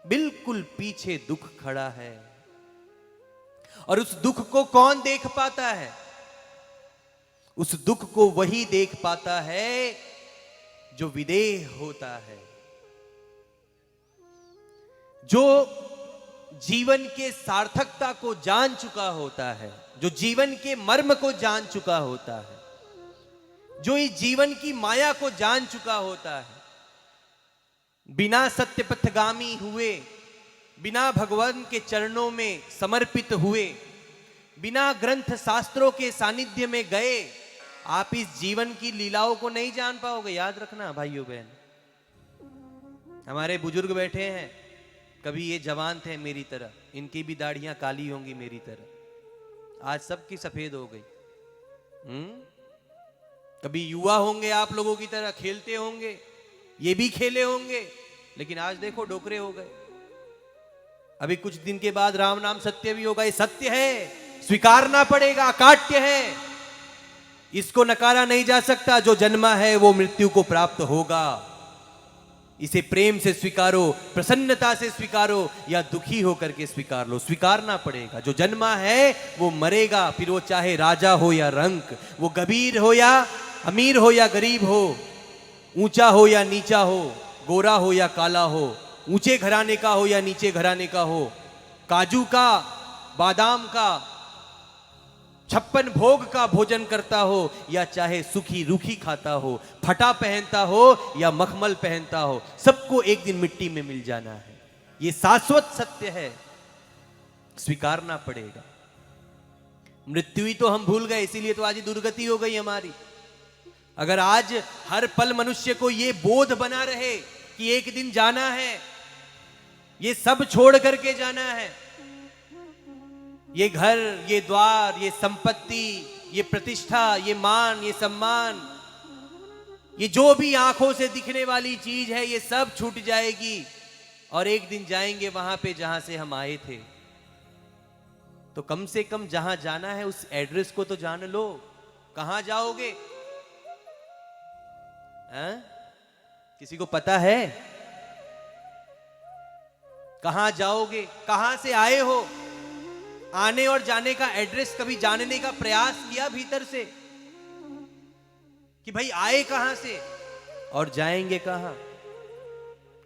बिल्कुल पीछे दुख खड़ा है, और उस दुख को कौन देख पाता है? उस दुख को वही देख पाता है जो विदेह होता है, जो जीवन के सार्थकता को जान चुका होता है, जो जीवन के मर्म को जान चुका होता है, जो इस जीवन की माया को जान चुका होता है। बिना सत्य पथगामी हुए, बिना भगवान के चरणों में समर्पित हुए, बिना ग्रंथ शास्त्रों के सानिध्य में गए आप इस जीवन की लीलाओं को नहीं जान पाओगे। याद रखना भाइयों बहन, हमारे बुजुर्ग बैठे हैं, कभी ये जवान थे मेरी तरह, इनकी भी दाढ़ियां काली होंगी मेरी तरह, आज सबकी सफेद हो गई। कभी युवा होंगे आप लोगों की तरह, खेलते होंगे, ये भी खेले होंगे, लेकिन आज देखो डोकरे हो गए। अभी कुछ दिन के बाद राम नाम सत्य भी होगा, ये सत्य है, स्वीकारना पड़ेगा, अकाट्य है, इसको नकारा नहीं जा सकता। जो जन्मा है वो मृत्यु को प्राप्त होगा, इसे प्रेम से स्वीकारो, प्रसन्नता से स्वीकारो, या दुखी होकर के स्वीकार लो, स्वीकारना पड़ेगा। जो जन्मा है वो मरेगा, फिर वो चाहे राजा हो या रंक, वो गंभीर हो या अमीर हो या गरीब हो, ऊंचा हो या नीचा हो, गोरा हो या काला हो, ऊंचे घराने का हो या नीचे घराने का हो, काजू का, बादाम का, 56 भोग का भोजन करता हो, या चाहे सूखी रूखी खाता हो, फटा पहनता हो या मखमल पहनता हो, सबको एक दिन मिट्टी में मिल जाना है। ये शाश्वत सत्य है, स्वीकारना पड़ेगा। मृत्यु ही तो हम भूल गए, इसीलिए तो आज ही दुर्गति हो गई हमारी। अगर आज हर पल मनुष्य को ये बोध बना रहे कि एक दिन जाना है, ये सब छोड़ करके जाना है, ये घर, ये द्वार, ये संपत्ति, ये प्रतिष्ठा, ये मान, ये सम्मान, ये जो भी आंखों से दिखने वाली चीज है, ये सब छूट जाएगी, और एक दिन जाएंगे वहां पे जहां से हम आए थे। तो कम से कम जहां जाना है उस एड्रेस को तो जान लो। कहां जाओगे? किसी को पता है कहां जाओगे? कहां से आए हो? आने और जाने का एड्रेस कभी जानने का प्रयास किया भीतर से कि भाई आए कहां से और जाएंगे कहां?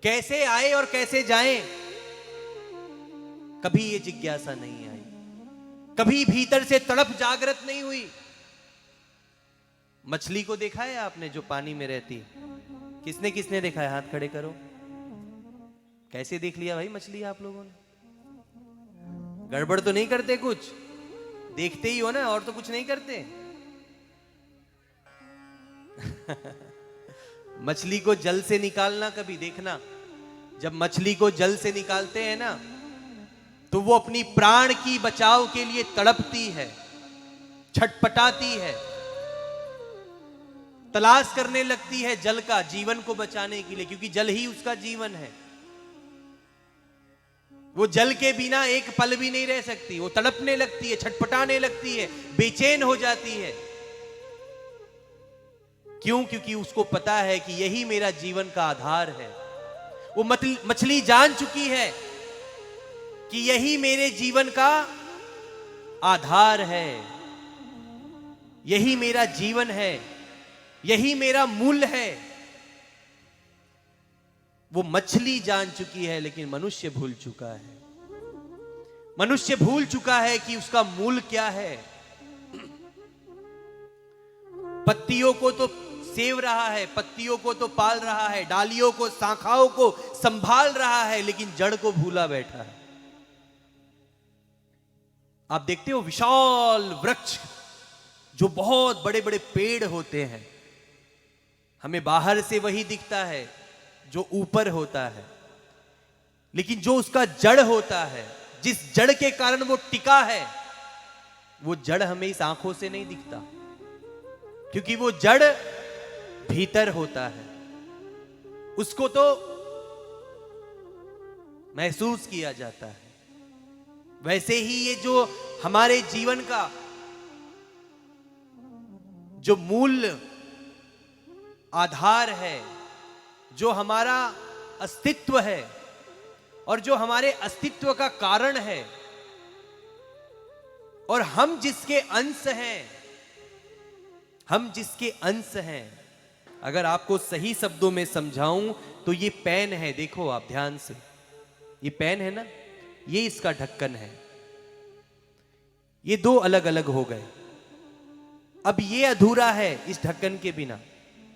कैसे आए और कैसे जाएं? कभी ये जिज्ञासा नहीं आई, कभी भीतर से तड़प जागृत नहीं हुई। मछली को देखा है आपने जो पानी में रहती? किसने किसने देखा है? हाथ खड़े करो। कैसे देख लिया भाई मछली आप लोगों ने? गड़बड़ तो नहीं करते कुछ? देखते ही हो ना, और तो कुछ नहीं करते। मछली को जल से निकालना कभी देखना। जब मछली को जल से निकालते हैं ना, तो वो अपनी प्राण की बचाव के लिए तड़पती है, छटपटाती है, तलाश करने लगती है जल का, जीवन को बचाने के लिए, क्योंकि जल ही उसका जीवन है। वो जल के बिना एक पल भी नहीं रह सकती। वो तड़पने लगती है, छटपटाने लगती है, बेचैन हो जाती है। क्यों? क्योंकि उसको पता है कि यही मेरा जीवन का आधार है। वो मछली जान चुकी है कि यही मेरे जीवन का आधार है, यही मेरा जीवन है, यही मेरा मूल है। वो मछली जान चुकी है, लेकिन मनुष्य भूल चुका है। मनुष्य भूल चुका है कि उसका मूल क्या है। पत्तियों को तो सेव रहा है, पत्तियों को तो पाल रहा है, डालियों को, शाखाओं को संभाल रहा है, लेकिन जड़ को भूला बैठा है। आप देखते हो विशाल वृक्ष जो बहुत बड़े बड़े पेड़ होते हैं, हमें बाहर से वही दिखता है जो ऊपर होता है, लेकिन जो उसका जड़ होता है, जिस जड़ के कारण वो टिका है, वो जड़ हमें इस आंखों से नहीं दिखता, क्योंकि वो जड़ भीतर होता है। उसको तो महसूस किया जाता है। वैसे ही ये जो हमारे जीवन का जो मूल आधार है, जो हमारा अस्तित्व है और जो हमारे अस्तित्व का कारण है, और हम जिसके अंश हैं, हम जिसके अंश हैं, अगर आपको सही शब्दों में समझाऊं तो ये पेन है। देखो आप ध्यान से, ये पेन है ना, ये इसका ढक्कन है। ये दो अलग अलग हो गए। अब ये अधूरा है इस ढक्कन के बिना,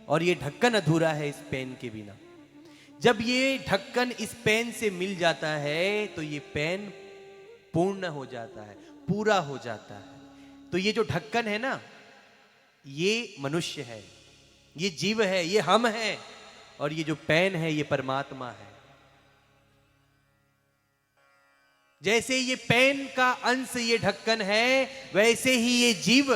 और ये ढक्कन अधूरा है इस पेन के बिना। जब ये ढक्कन इस पेन से मिल जाता है तो ये पेन पूर्ण हो जाता है, पूरा हो जाता है। तो ये जो ढक्कन है ना, ये मनुष्य है, ये जीव है, ये हम हैं, और ये जो पेन है ये परमात्मा है। जैसे ये पेन का अंश ये ढक्कन है, वैसे ही ये जीव,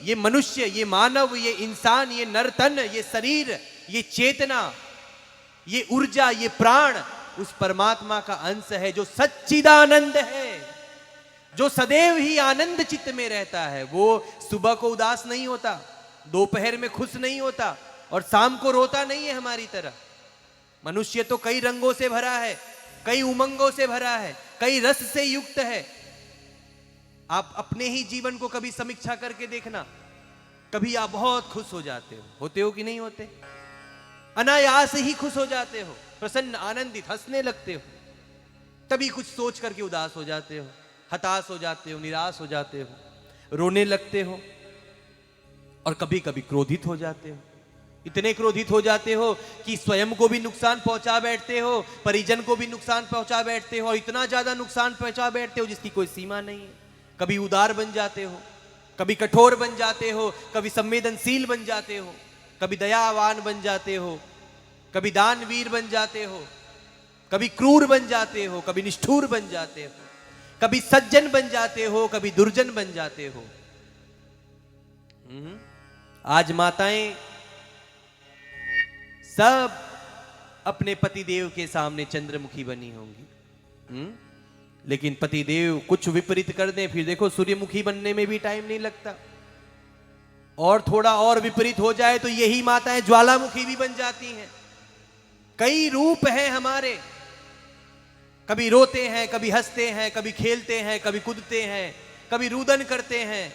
ये मनुष्य, ये मानव, ये इंसान, ये नरतन, ये शरीर, ये चेतना, ये ऊर्जा, ये प्राण उस परमात्मा का अंश है जो सच्चिदानंद है, जो सदैव ही आनंद चित्त में रहता है। वो सुबह को उदास नहीं होता, दोपहर में खुश नहीं होता, और शाम को रोता नहीं है हमारी तरह। मनुष्य तो कई रंगों से भरा है, कई उमंगों से भरा है, कई रस से युक्त है। आप अपने ही जीवन को कभी समीक्षा करके देखना, कभी आप बहुत खुश हो जाते हो, होते हो कि नहीं होते? अनायास ही खुश हो जाते हो, प्रसन्न, आनंदित, हंसने लगते हो। तभी कुछ सोच करके उदास हो जाते हो, हताश हो जाते हो, निराश हो जाते हो, रोने लगते हो, और कभी कभी क्रोधित हो जाते हो। इतने क्रोधित हो जाते हो कि स्वयं को भी नुकसान पहुंचा बैठते हो, परिजन को भी नुकसान पहुंचा बैठते हो, और इतना ज्यादा नुकसान पहुंचा बैठते हो जिसकी कोई सीमा नहीं है। कभी उदार बन जाते हो, कभी कठोर बन जाते हो, कभी संवेदनशील बन जाते हो, कभी दयावान बन जाते हो, कभी दानवीर बन जाते हो, कभी क्रूर बन जाते हो, कभी निष्ठुर बन जाते हो, कभी सज्जन बन जाते हो, कभी दुर्जन बन जाते हो। आज माताएं सब अपने पतिदेव के सामने चंद्रमुखी बनी होंगी, लेकिन पतिदेव कुछ विपरीत कर दें, फिर देखो सूर्यमुखी बनने में भी टाइम नहीं लगता। और थोड़ा और विपरीत हो जाए तो यही माताएं ज्वालामुखी भी बन जाती हैं। कई रूप हैं हमारे, कभी रोते हैं, कभी हंसते हैं, कभी खेलते हैं, कभी कूदते हैं, कभी रुदन करते हैं,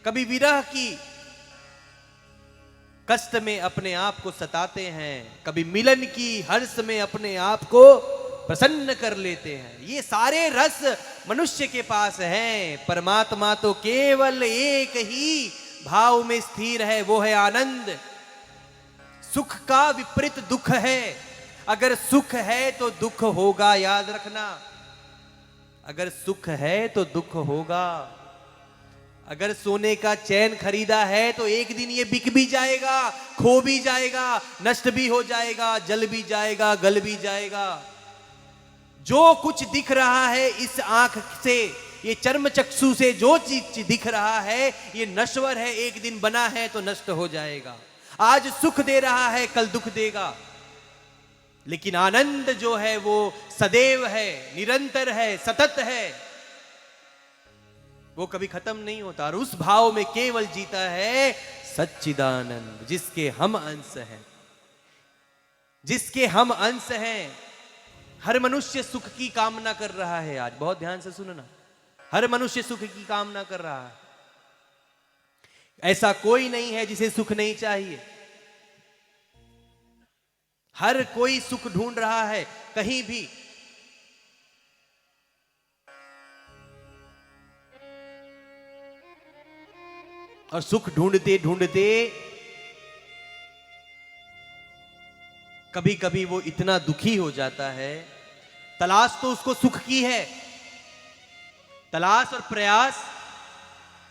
कभी विरह की कष्ट में अपने आप को सताते हैं, कभी मिलन की हर्ष में अपने आप को प्रसन्न कर लेते हैं। ये सारे रस मनुष्य के पास हैं। परमात्मा तो केवल एक ही भाव में स्थिर है, वो है आनंद। सुख का विपरीत दुख है। अगर सुख है तो दुख होगा, याद रखना। अगर सुख है तो दुख होगा। अगर सोने का चैन खरीदा है तो एक दिन ये बिक भी जाएगा, खो भी जाएगा, नष्ट भी हो जाएगा, जल भी जाएगा, गल भी जाएगा। जो कुछ दिख रहा है इस आंख से, ये चर्म चक्षु से जो चीज दिख रहा है, ये नश्वर है, एक दिन बना है तो नष्ट हो जाएगा। आज सुख दे रहा है, कल दुख देगा, लेकिन आनंद जो है वो सदैव है, निरंतर है, सतत है, वो कभी खत्म नहीं होता। और उस भाव में केवल जीता है सच्चिदानंद, जिसके हम अंश हैं, जिसके हम अंश हैं। हर मनुष्य सुख की कामना कर रहा है। आज बहुत ध्यान से सुनना, हर मनुष्य सुख की कामना कर रहा है। ऐसा कोई नहीं है जिसे सुख नहीं चाहिए। हर कोई सुख ढूंढ रहा है कहीं भी। और सुख ढूंढते ढूंढते कभी कभी वो इतना दुखी हो जाता है। तलाश तो उसको सुख की है, तलाश और प्रयास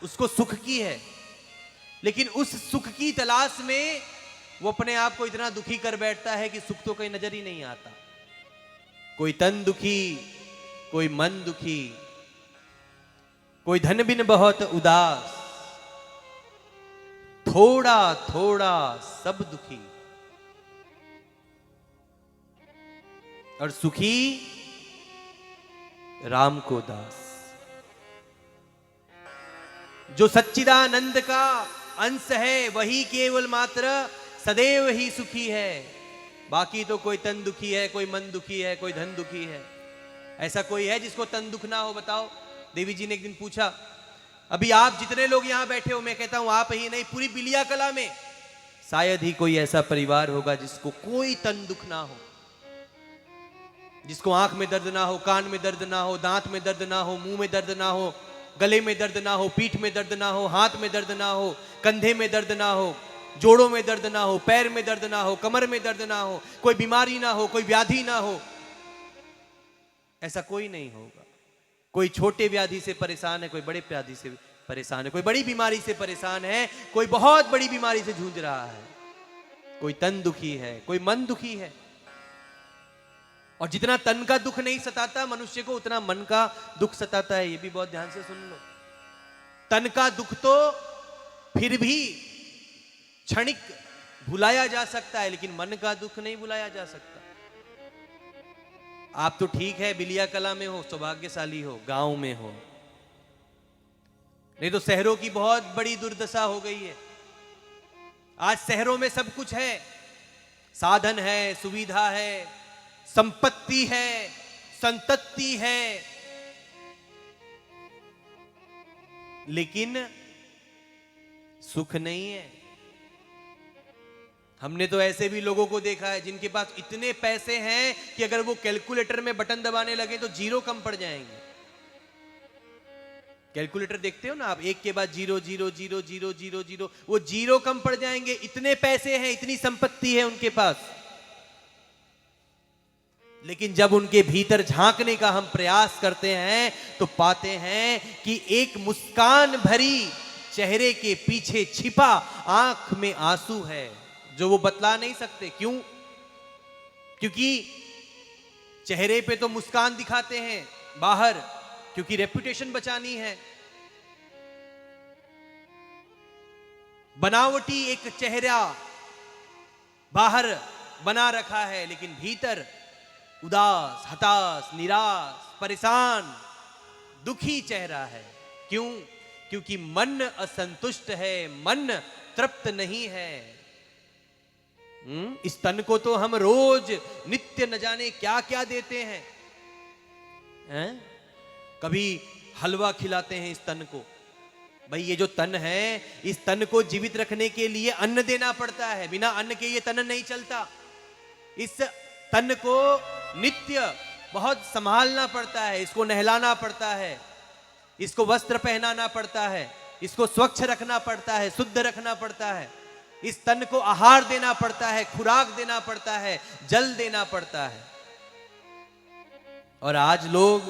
उसको सुख की है, लेकिन उस सुख की तलाश में वो अपने आप को इतना दुखी कर बैठता है कि सुख तो कहीं नजर ही नहीं आता। कोई तन दुखी, कोई मन दुखी, कोई धन बिन बहुत उदास, थोड़ा थोड़ा सब दुखी, और सुखी राम को दास। जो सच्चिदानंद का अंश है वही केवल मात्र सदैव ही सुखी है। बाकी तो कोई तन दुखी है, कोई मन दुखी है, कोई धन दुखी है। ऐसा कोई है जिसको तन दुख ना हो? बताओ। देवी जी ने एक दिन पूछा, अभी आप जितने लोग यहां बैठे हो, मैं कहता हूं आप ही नहीं, पूरी बिलिया कला में शायद ही कोई ऐसा परिवार होगा जिसको कोई तन दुख ना हो, जिसको आंख में दर्द ना हो, कान में दर्द ना हो, दांत में दर्द ना हो, मुंह में दर्द ना हो, गले में दर्द ना हो, पीठ में दर्द ना हो, हाथ में दर्द ना हो, कंधे में दर्द ना हो, जोड़ों में दर्द ना हो, पैर में दर्द ना हो, कमर में दर्द ना हो, कोई बीमारी ना हो, कोई व्याधि ना हो। ऐसा कोई नहीं होगा। कोई छोटे व्याधि से परेशान है, कोई बड़े व्याधि से परेशान है, कोई बड़ी बीमारी से परेशान है, कोई बहुत बड़ी बीमारी से जूझ रहा है, कोई तन दुखी है, कोई मन दुखी है। और जितना तन का दुख नहीं सताता मनुष्य को, उतना मन का दुख सताता है। ये भी बहुत ध्यान से सुन लो। तन का दुख तो फिर भी क्षणिक भुलाया जा सकता है, लेकिन मन का दुख नहीं भुलाया जा सकता। आप तो ठीक है बिलिया कला में हो, सौभाग्यशाली हो, गांव में हो, नहीं तो शहरों की बहुत बड़ी दुर्दशा हो गई है। आज शहरों में सब कुछ है, साधन है, सुविधा है, संपत्ति है, संतति है, लेकिन सुख नहीं है। हमने तो ऐसे भी लोगों को देखा है जिनके पास इतने पैसे हैं कि अगर वो कैलकुलेटर में बटन दबाने लगे तो जीरो कम पड़ जाएंगे। कैलकुलेटर देखते हो ना आप, एक के बाद zero zero zero zero zero zero, वो जीरो कम पड़ जाएंगे। इतने पैसे हैं, इतनी संपत्ति है उनके पास, लेकिन जब उनके भीतर झांकने का हम प्रयास करते हैं तो पाते हैं कि एक मुस्कान भरी चेहरे के पीछे छिपा आंख में आंसू है जो वो बतला नहीं सकते। क्यों? क्योंकि चेहरे पे तो मुस्कान दिखाते हैं बाहर, क्योंकि रेपुटेशन बचानी है। बनावटी एक चेहरा बाहर बना रखा है, लेकिन भीतर उदास, हताश, निराश, परेशान, दुखी चेहरा है। क्यों? क्योंकि मन असंतुष्ट है, मन तृप्त नहीं है। इस तन को तो हम रोज नित्य न जाने क्या क्या देते हैं, कभी हलवा खिलाते हैं इस तन को। भाई ये जो तन है, इस तन को जीवित रखने के लिए अन्न देना पड़ता है, बिना अन्न के ये तन नहीं चलता। इस तन को नित्य बहुत संभालना पड़ता है, इसको नहलाना पड़ता है, इसको वस्त्र पहनाना पड़ता है, इसको स्वच्छ रखना पड़ता है, शुद्ध रखना पड़ता है। इस तन को आहार देना पड़ता है, खुराक देना पड़ता है, जल देना पड़ता है। और आज लोग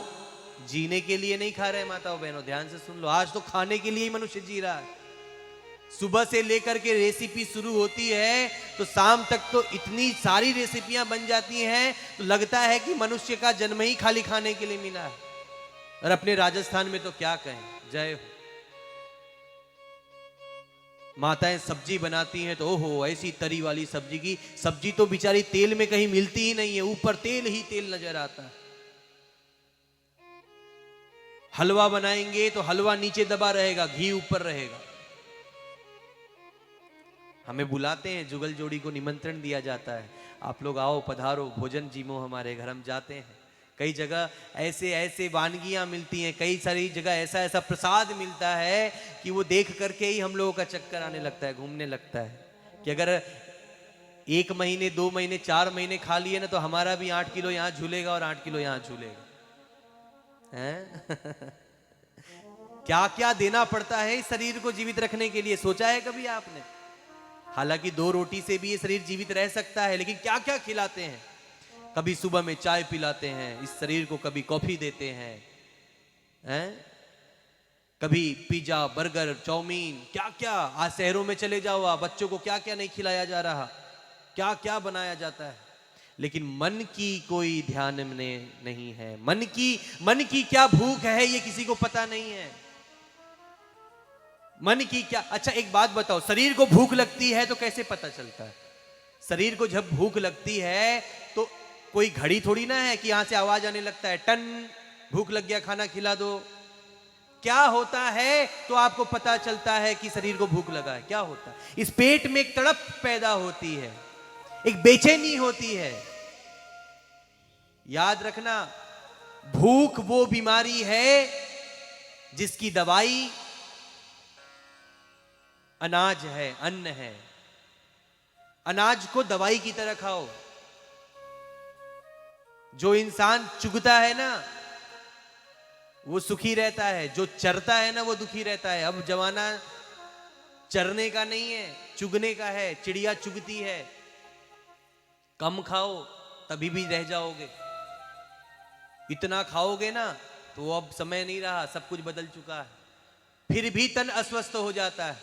जीने के लिए नहीं खा रहे। माताओं बहनों ध्यान से सुन लो, आज तो खाने के लिए ही मनुष्य जी रहा है। सुबह से लेकर के रेसिपी शुरू होती है तो शाम तक तो इतनी सारी रेसिपियां बन जाती हैं, तो लगता है कि मनुष्य का जन्म ही खाली खाने के लिए मिला है। और अपने राजस्थान में तो क्या कहें, जय हो। माताएं सब्जी बनाती हैं तो ओहो ऐसी तरी वाली सब्जी की, सब्जी तो बेचारी तेल में कहीं मिलती ही नहीं है, ऊपर तेल ही तेल नजर आता है। हलवा बनाएंगे तो हलवा नीचे दबा रहेगा, घी ऊपर रहेगा। हमें बुलाते हैं, जुगल जोड़ी को निमंत्रण दिया जाता है, आप लोग आओ पधारो, भोजन जीमो हमारे घर। हम जाते हैं, कई जगह ऐसे ऐसे वानगियां मिलती हैं, कई सारी जगह ऐसा ऐसा प्रसाद मिलता है कि वो देख करके ही हम लोगों का चक्कर आने लगता है, घूमने लगता है कि अगर 1 महीने 2 महीने 4 महीने खा लिए ना तो हमारा भी 8 किलो यहाँ झूलेगा और 8 किलो यहाँ झूलेगा। क्या क्या देना पड़ता है इस शरीर को जीवित रखने के लिए, सोचा है कभी आपने? हालांकि 2 रोटी से भी ये शरीर जीवित रह सकता है, लेकिन क्या क्या खिलाते हैं। कभी सुबह में चाय पिलाते हैं इस शरीर को, कभी कॉफी देते हैं, कभी पिज्जा बर्गर चाउमीन, क्या क्या। आज शहरों में चले जाओ आप, बच्चों को क्या क्या नहीं खिलाया जा रहा, क्या क्या बनाया जाता है। लेकिन मन की कोई ध्यान में नहीं है। मन की क्या भूख है ये किसी को पता नहीं है। मन की क्या, अच्छा एक बात बताओ, शरीर को भूख लगती है तो कैसे पता चलता है? शरीर को जब भूख लगती है तो कोई घड़ी थोड़ी ना है कि यहां से आवाज आने लगता है टन भूख लग गया खाना खिला दो। क्या होता है तो आपको पता चलता है कि शरीर को भूख लगा है? क्या होता है? इस पेट में एक तड़प पैदा होती है, एक बेचैनी होती है। याद रखना, भूख वो बीमारी है जिसकी दवाई अनाज है, अन्न है। अनाज को दवाई की तरह खाओ। जो इंसान चुगता है ना वो सुखी रहता है, जो चरता है ना वो दुखी रहता है। अब जमाना चरने का नहीं है, चुगने का है। चिड़िया चुगती है। कम खाओ तभी भी रह जाओगे, इतना खाओगे ना तो अब समय नहीं रहा, सब कुछ बदल चुका है, फिर भी तन अस्वस्थ हो जाता है।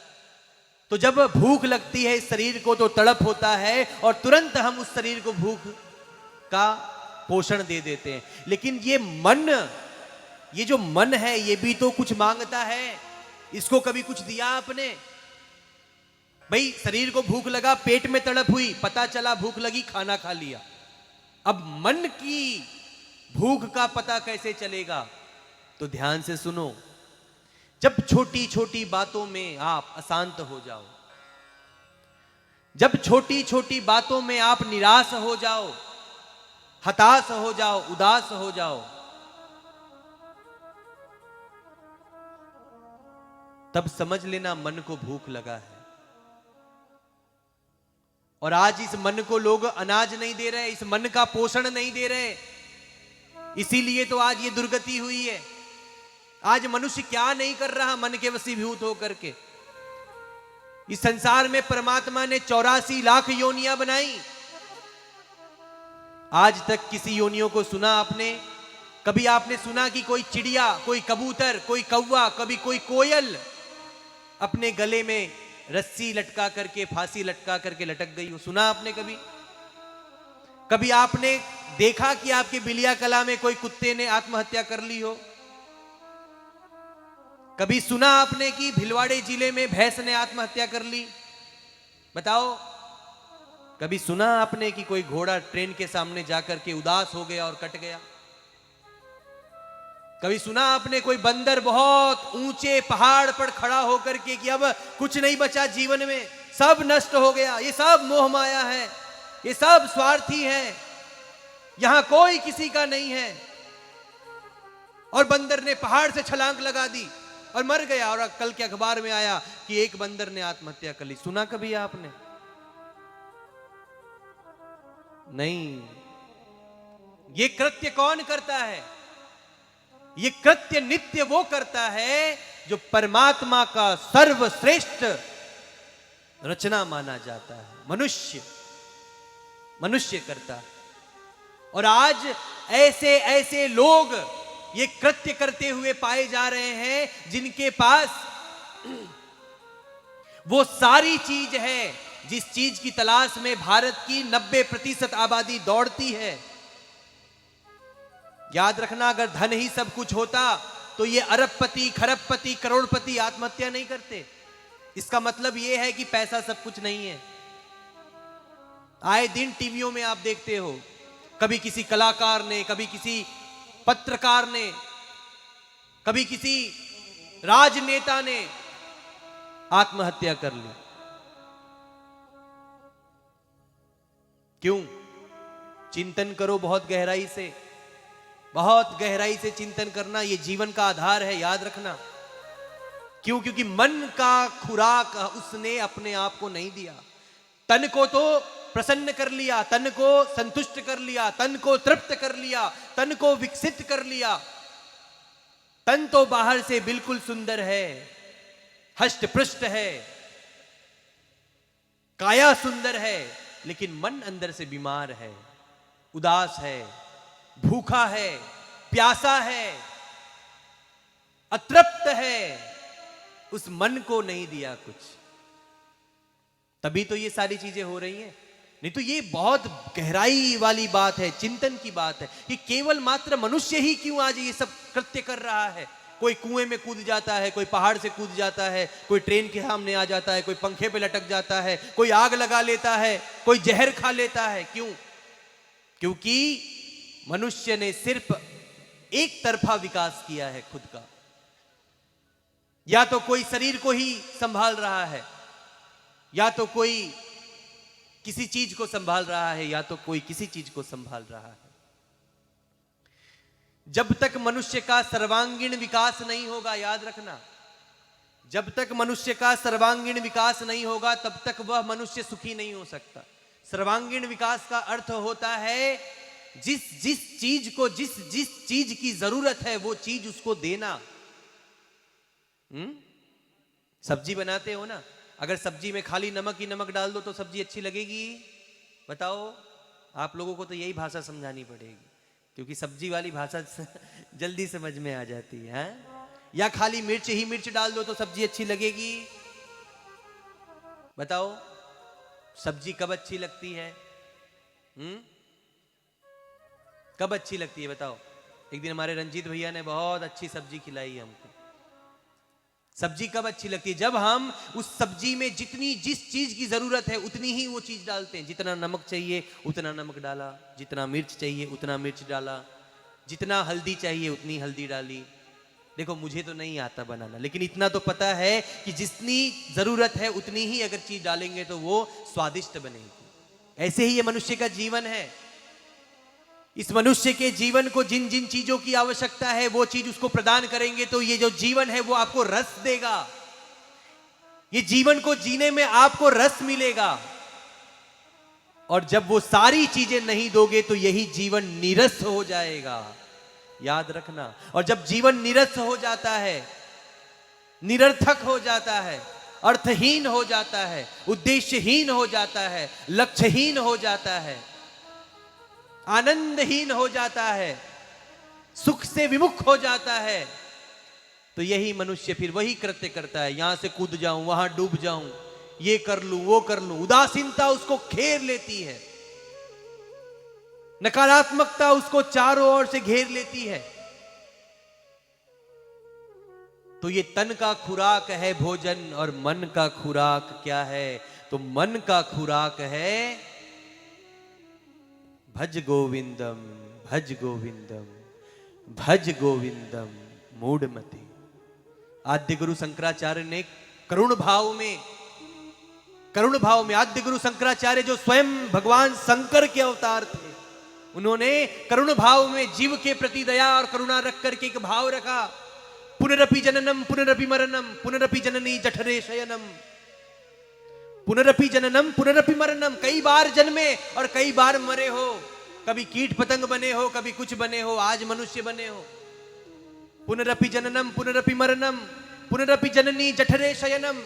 तो जब भूख लगती है इस शरीर को तो तड़प होता है और तुरंत हम उस शरीर को भूख का पोषण दे देते हैं। लेकिन ये जो मन है ये भी तो कुछ मांगता है। इसको कभी कुछ दिया आपने? भाई शरीर को भूख लगा, पेट में तड़प हुई, पता चला भूख लगी, खाना खा लिया। अब मन की भूख का पता कैसे चलेगा? तो ध्यान से सुनो। जब छोटी छोटी बातों में आप अशांत हो जाओ, जब छोटी छोटी बातों में आप निराश हो जाओ, हताश हो जाओ, उदास हो जाओ, तब समझ लेना मन को भूख लगा है। और आज इस मन को लोग अनाज नहीं दे रहे, इस मन का पोषण नहीं दे रहे, इसीलिए तो आज ये दुर्गति हुई है। आज मनुष्य क्या नहीं कर रहा मन के वशीभूत होकर के। इस संसार में परमात्मा ने 84 लाख योनियां बनाई। आज तक किसी योनियों को सुना आपने? कभी आपने सुना कि कोई चिड़िया, कोई कबूतर, कोई कौवा, कभी कोई कोयल अपने गले में रस्सी लटका करके, फांसी लटका करके लटक गई हो? सुना आपने कभी? कभी आपने देखा कि आपके बिलिया कला में कोई कुत्ते ने आत्महत्या कर ली हो? कभी सुना आपने कि भिलवाड़े जिले में भैंस ने आत्महत्या कर ली? बताओ। कभी सुना आपने कि कोई घोड़ा ट्रेन के सामने जाकर के उदास हो गया और कट गया? कभी सुना आपने कोई बंदर बहुत ऊंचे पहाड़ पर खड़ा होकर के कि अब कुछ नहीं बचा जीवन में, सब नष्ट हो गया, ये सब मोह माया है, ये सब स्वार्थी है, यहां कोई किसी का नहीं है, और बंदर ने पहाड़ से छलांग लगा दी और मर गया, और कल के अखबार में आया कि एक बंदर ने आत्महत्या कर ली? सुना कभी आपने? नहीं। ये कृत्य कौन करता है? ये कृत्य नित्य वो करता है जो परमात्मा का सर्वश्रेष्ठ रचना माना जाता है। मनुष्य करता है। और आज ऐसे ऐसे लोग ये कृत्य करते हुए पाए जा रहे हैं जिनके पास वो सारी चीज है जिस चीज की तलाश में भारत की 90% आबादी दौड़ती है। याद रखना, अगर धन ही सब कुछ होता तो ये अरबपति, खरबपति, करोड़पति आत्महत्या नहीं करते। इसका मतलब ये है कि पैसा सब कुछ नहीं है। आए दिन टीवियों में आप देखते हो, कभी किसी कलाकार ने, कभी किसी पत्रकार ने, कभी किसी राजनेता ने आत्महत्या कर ली। क्यों? चिंतन करो बहुत गहराई से, बहुत गहराई से चिंतन करना, ये जीवन का आधार है, याद रखना। क्यों? क्योंकि मन का खुराक उसने अपने आप को नहीं दिया। तन को तो प्रसन्न कर लिया, तन को संतुष्ट कर लिया, तन को तृप्त कर लिया, तन को विकसित कर लिया, तन तो बाहर से बिल्कुल सुंदर है, हष्ट पृष्ठ है, काया सुंदर है, लेकिन मन अंदर से बीमार है, उदास है, भूखा है, प्यासा है, अतृप्त है। उस मन को नहीं दिया कुछ, तभी तो ये सारी चीजें हो रही हैं। नहीं तो ये बहुत गहराई वाली बात है, चिंतन की बात है कि केवल मात्र मनुष्य ही क्यों आज ये सब कृत्य कर रहा है। कोई कुएं में कूद जाता है, कोई पहाड़ से कूद जाता है, कोई ट्रेन के सामने आ जाता है, कोई पंखे पे लटक जाता है, कोई आग लगा लेता है, कोई जहर खा लेता है। क्यों? क्योंकि मनुष्य ने सिर्फ एक तरफा विकास किया है खुद का। या तो कोई शरीर को ही संभाल रहा है, या तो कोई किसी चीज को संभाल रहा है, या तो कोई किसी चीज को संभाल रहा है। जब तक मनुष्य का सर्वांगीण विकास नहीं होगा, याद रखना, जब तक मनुष्य का सर्वांगीण विकास नहीं होगा तब तक वह मनुष्य सुखी नहीं हो सकता। सर्वांगीण विकास का अर्थ होता है जिस जिस चीज को जिस जिस चीज की जरूरत है वो चीज उसको देना। सब्जी बनाते हो ना, अगर सब्जी में खाली नमक ही नमक डाल दो तो सब्जी अच्छी लगेगी? बताओ। आप लोगों को तो यही भाषा समझानी पड़ेगी, क्योंकि सब्जी वाली भाषा जल्दी समझ में आ जाती है। या खाली मिर्च ही मिर्च डाल दो तो सब्जी अच्छी लगेगी? बताओ, सब्जी कब अच्छी लगती है? कब अच्छी लगती है बताओ? एक दिन हमारे रंजीत भैया ने बहुत अच्छी सब्जी खिलाई हमको। सब्जी कब अच्छी लगती है? जब हम उस सब्जी में जितनी जिस चीज की जरूरत है उतनी ही वो चीज डालते हैं। जितना नमक चाहिए उतना नमक डाला, जितना मिर्च चाहिए उतना मिर्च डाला, जितना हल्दी चाहिए उतनी हल्दी डाली। देखो, मुझे तो नहीं आता बनाना, लेकिन इतना तो पता है कि जितनी जरूरत है उतनी ही अगर चीज डालेंगे तो वो स्वादिष्ट बनेगी। ऐसे ही ये मनुष्य का जीवन है। इस मनुष्य के जीवन को जिन जिन चीजों की आवश्यकता है वो चीज उसको प्रदान करेंगे तो ये जो जीवन है वो आपको रस देगा। ये जीवन को जीने में आपको रस मिलेगा। और जब वो सारी चीजें नहीं दोगे तो यही जीवन नीरस हो जाएगा, याद रखना। और जब जीवन नीरस हो जाता है, निरर्थक हो जाता है, अर्थहीन हो जाता है, उद्देश्यहीन हो जाता है, लक्ष्यहीन हो जाता है, आनंदहीन हो जाता है, सुख से विमुख हो जाता है, तो यही मनुष्य फिर वही कृत्य करता है। यहां से कूद जाऊं, वहां डूब जाऊं, ये कर लूं, वो कर लूं। उदासीनता उसको घेर लेती है, नकारात्मकता उसको चारों ओर से घेर लेती है। तो ये तन का खुराक है भोजन, और मन का खुराक क्या है? तो मन का खुराक है भज गोविंदम, भज गोविंदम, भज गोविंदम मूढ़मते। आद्य गुरु शंकराचार्य ने करुण भाव में आद्य गुरु शंकराचार्य जो स्वयं भगवान शंकर के अवतार थे, उन्होंने करुण भाव में जीव के प्रति दया और करुणा रख करके एक भाव रखा, पुनरपि जननम पुनरपि मरणम पुनरपि जननी जठरे शयनम। पुनरपि जननम पुनरपि मरणम, कई बार जन्मे और कई बार मरे हो। कभी कीट पतंग बने हो, कभी कुछ बने हो, आज मनुष्य बने हो। पुनरपि जननम पुनरपि मरणम पुनरपि जननी जठरे शयनम।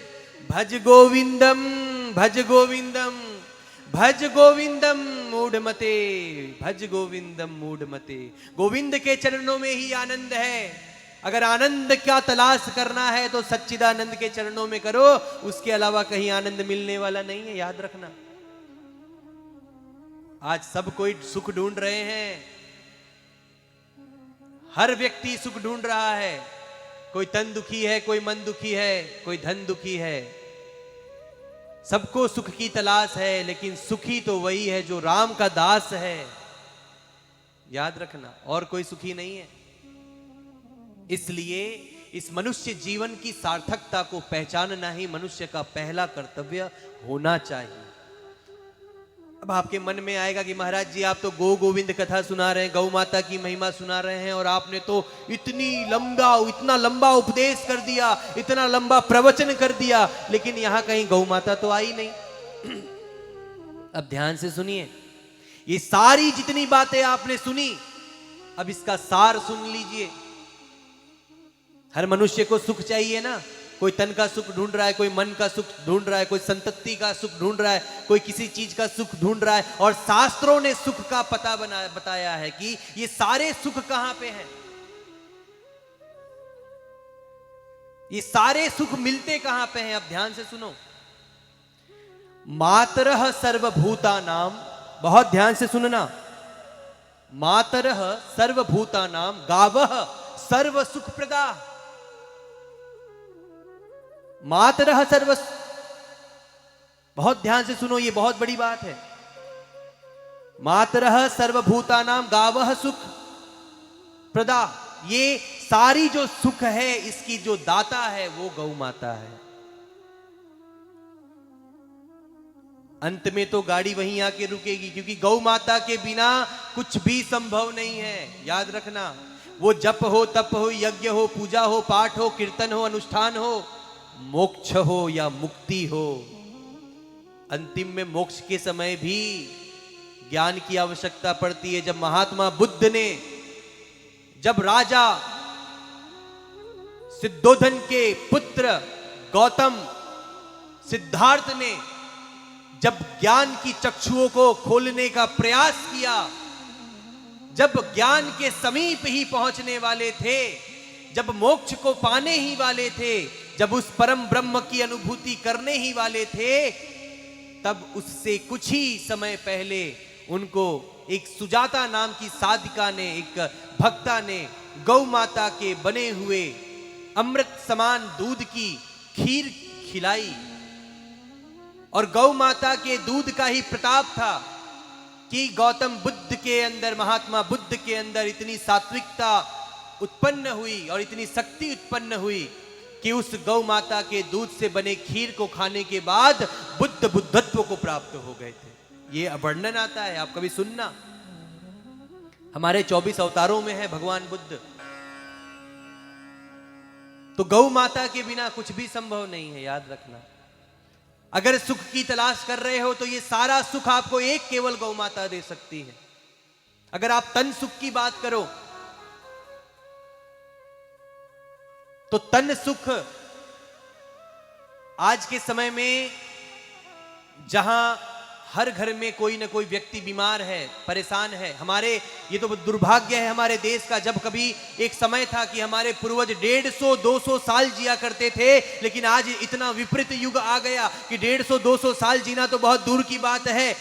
भज गोविंदम, भज गोविंदम, भज गोविंदम मूढ़मते, भज गोविंदम मूढ़मते। गोविंद के चरणों में ही आनंद है। अगर आनंद क्या तलाश करना है तो सच्चिदानंद के चरणों में करो, उसके अलावा कहीं आनंद मिलने वाला नहीं है, याद रखना। आज सब कोई सुख ढूंढ रहे हैं, हर व्यक्ति सुख ढूंढ रहा है। कोई तन दुखी है, कोई मन दुखी है, कोई धन दुखी है। सबको सुख की तलाश है, लेकिन सुखी तो वही है जो राम का दास है, याद रखना। और कोई सुखी नहीं है। इसलिए इस मनुष्य जीवन की सार्थकता को पहचानना ही मनुष्य का पहला कर्तव्य होना चाहिए। अब आपके मन में आएगा कि महाराज जी आप तो गो गोविंद कथा सुना रहे हैं, गौ माता की महिमा सुना रहे हैं, और आपने तो इतना लंबा उपदेश कर दिया, इतना लंबा प्रवचन कर दिया, लेकिन यहां कहीं गौ माता तो आई नहीं। अब ध्यान से सुनिए, ये सारी जितनी बातें आपने सुनी, अब इसका सार सुन लीजिए। हर मनुष्य को सुख चाहिए ना, कोई तन का सुख ढूंढ रहा है, कोई मन का सुख ढूंढ रहा है, कोई संतति का सुख ढूंढ रहा है, कोई किसी चीज का सुख ढूंढ रहा है। और शास्त्रों ने सुख का पता बताया है कि ये सारे सुख कहां पे हैं, ये सारे सुख मिलते कहां पे हैं। अब ध्यान से सुनो, मातरः सर्वभूतानां, बहुत ध्यान से सुनना, मातरः सर्वभूतानां गावः सर्व सुख प्रदा। मातरः सर्व, बहुत ध्यान से सुनो, ये बहुत बड़ी बात है। मातरः सर्वभूतानां गावः सुख प्रदा, ये सारी जो सुख है इसकी जो दाता है वो गौ माता है। अंत में तो गाड़ी वहीं आके रुकेगी, क्योंकि गौ माता के बिना कुछ भी संभव नहीं है। याद रखना, वो जप हो, तप हो, यज्ञ हो, पूजा हो, पाठ हो, कीर्तन हो, अनुष्ठान हो, मोक्ष हो या मुक्ति हो, अंतिम में मोक्ष के समय भी ज्ञान की आवश्यकता पड़ती है। जब महात्मा बुद्ध ने, जब राजा सिद्धोधन के पुत्र गौतम सिद्धार्थ ने जब ज्ञान की चक्षुओं को खोलने का प्रयास किया, जब ज्ञान के समीप ही पहुंचने वाले थे, जब मोक्ष को पाने ही वाले थे, जब उस परम ब्रह्म की अनुभूति करने ही वाले थे, तब उससे कुछ ही समय पहले उनको एक सुजाता नाम की साधिका ने, एक भक्ता ने गौ माता के बने हुए अमृत समान दूध की खीर खिलाई। और गौ माता के दूध का ही प्रताप था कि गौतम बुद्ध के अंदर, महात्मा बुद्ध के अंदर इतनी सात्विकता उत्पन्न हुई और इतनी शक्ति उत्पन्न हुई कि उस गौ माता के दूध से बने खीर को खाने के बाद बुद्ध बुद्धत्व को प्राप्त हो गए थे। ये वर्णन आता है, आप कभी सुनना। हमारे 24 अवतारों में है भगवान बुद्ध। तो गौ माता के बिना कुछ भी संभव नहीं है, याद रखना। अगर सुख की तलाश कर रहे हो तो ये सारा सुख आपको एक केवल गौ माता दे सकती है। अगर आप तन सुख की बात करो तो तन सुख आज के समय में, जहां हर घर में कोई ना कोई व्यक्ति बीमार है, परेशान है। हमारे, ये तो दुर्भाग्य है हमारे देश का, जब कभी एक समय था कि हमारे पूर्वज 150-200 साल जिया करते थे, लेकिन आज इतना विपरीत युग आ गया कि 150-200 साल जीना तो बहुत दूर की बात है,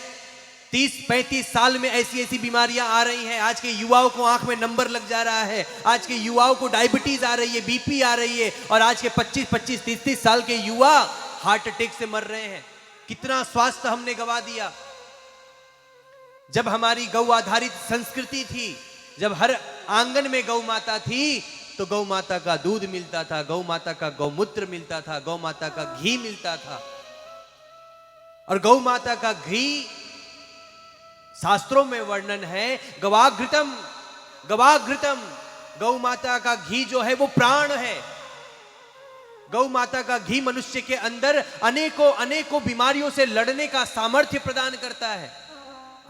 30-35 साल में ऐसी ऐसी बीमारियां आ रही हैं। आज के युवाओं को आंख में नंबर लग जा रहा है, आज के युवाओं को डायबिटीज आ रही है, बीपी आ रही है, और आज के 25-25, 30-30 साल के युवा हार्ट अटैक से मर रहे हैं। कितना स्वास्थ्य हमने गवा दिया। जब हमारी गौ आधारित संस्कृति थी, जब हर आंगन में गौ माता थी, तो गौ माता का दूध मिलता था, गौ माता का गौमूत्र मिलता था, गौ माता का घी मिलता था। और गौ माता का घी शास्त्रों में वर्णन है, गवाघृतम, गवाघृतम, गौ माता का घी जो है वो प्राण है। गौ माता का घी मनुष्य के अंदर अनेकों अनेकों बीमारियों से लड़ने का सामर्थ्य प्रदान करता है।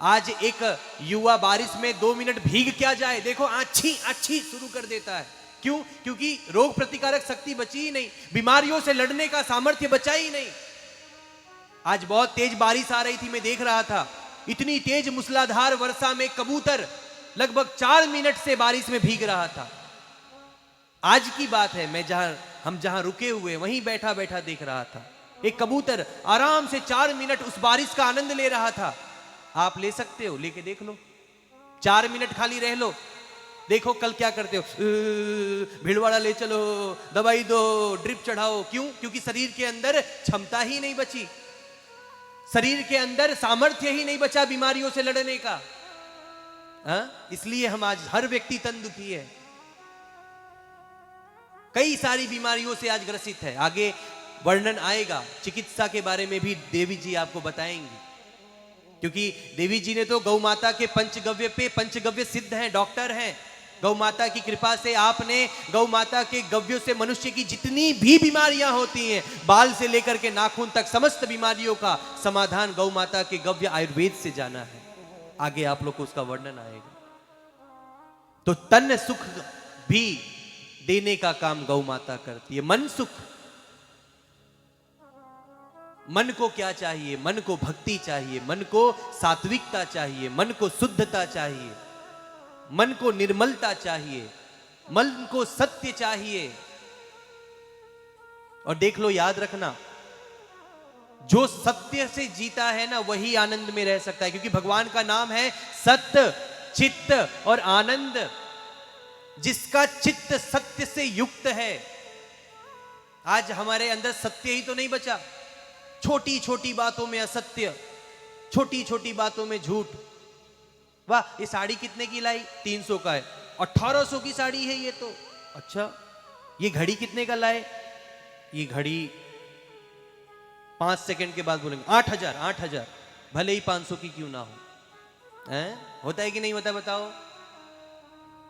आज एक युवा बारिश में 2 मिनट भीग क्या जाए, देखो आछी आछी शुरू कर देता है। क्यों? क्योंकि रोग प्रतिकारक शक्ति बची ही नहीं, बीमारियों से लड़ने का सामर्थ्य बचा ही नहीं। आज बहुत तेज बारिश आ रही थी, मैं देख रहा था, इतनी तेज मूसलाधार वर्षा में कबूतर लगभग 4 मिनट से बारिश में भीग रहा था। आज की बात है, मैं हम जहां रुके हुए वहीं बैठा बैठा देख रहा था, एक कबूतर आराम से 4 मिनट उस बारिश का आनंद ले रहा था। आप ले सकते हो, लेके देख लो, 4 मिनट खाली रह लो, देखो कल क्या करते हो। भिड़वाड़ा ले चलो, दवाई दो, ड्रिप चढ़ाओ। क्यों? क्योंकि शरीर के अंदर क्षमता ही नहीं बची, शरीर के अंदर सामर्थ्य ही नहीं बचा बीमारियों से लड़ने का। इसलिए हम आज हर व्यक्ति तन दुखी है, कई सारी बीमारियों से आज ग्रसित है। आगे वर्णन आएगा, चिकित्सा के बारे में भी देवी जी आपको बताएंगी, क्योंकि देवी जी ने तो गौ माता के पंचगव्य पे, पंचगव्य सिद्ध हैं, डॉक्टर हैं। गौ माता की कृपा से आपने गौ माता के गव्यों से मनुष्य की जितनी भी बीमारियां होती हैं, बाल से लेकर के नाखून तक, समस्त बीमारियों का समाधान गौ माता के गव्य आयुर्वेद से जाना है। आगे आप लोग को उसका वर्णन आएगा। तो तन सुख भी देने का काम गौ माता करती है। मन सुख, मन को क्या चाहिए? मन को भक्ति चाहिए, मन को सात्विकता चाहिए, मन को शुद्धता चाहिए, मन को निर्मलता चाहिए, मन को सत्य चाहिए। और देख लो, याद रखना, जो सत्य से जीता है ना वही आनंद में रह सकता है, क्योंकि भगवान का नाम है सत्य, चित्त और आनंद। जिसका चित्त सत्य से युक्त है, आज हमारे अंदर सत्य ही तो नहीं बचा। छोटी छोटी बातों में असत्य, छोटी छोटी बातों में झूठ। वाह, ये साड़ी कितने की लाई? 300 का है। 1800 की साड़ी है ये तो। अच्छा, ये घड़ी कितने का लाए? ये घड़ी 5 सेकंड के बाद बोलेंगे 8000, 8000, भले ही 500 की क्यों ना हो। हैं? होता है कि नहीं होता, बताओ।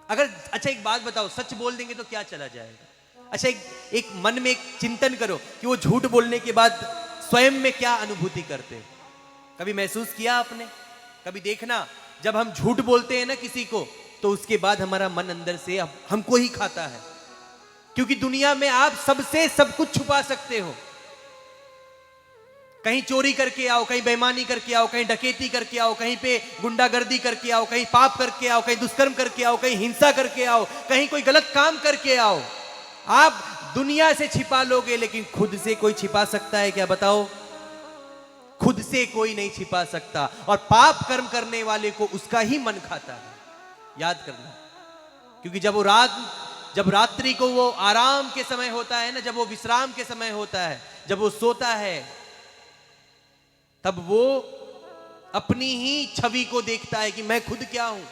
अगर अच्छा एक बात बताओ, सच बोल देंगे तो क्या चला जाएगा? अच्छा एक मन में एक चिंतन करो कि वो झूठ बोलने के बाद स्वयं में क्या अनुभूति करते हैं। कभी महसूस किया आपने? कभी देखना, जब हम झूठ बोलते हैं ना किसी को, तो उसके बाद हमारा मन अंदर से हमको ही खाता है। क्योंकि दुनिया में आप सबसे सब कुछ छुपा सकते हो। कहीं चोरी करके आओ, कहीं बेईमानी करके आओ, कहीं डकैती करके आओ, कहीं पे गुंडागर्दी करके आओ, कहीं पाप करके आओ, कहीं दुष्कर्म करके आओ, कहीं हिंसा करके आओ, कहीं कोई गलत काम करके आओ। आप दुनिया से छिपा लोगे, लेकिन खुद से कोई छिपा सकता है क्या? बताओ। खुद से कोई नहीं छिपा सकता। और पाप कर्म करने वाले को उसका ही मन खाता है, याद करना। क्योंकि जब रात्रि को वो आराम के समय होता है ना, जब वो विश्राम के समय होता है, जब वो सोता है, तब वो अपनी ही छवि को देखता है कि मैं खुद क्या हूं,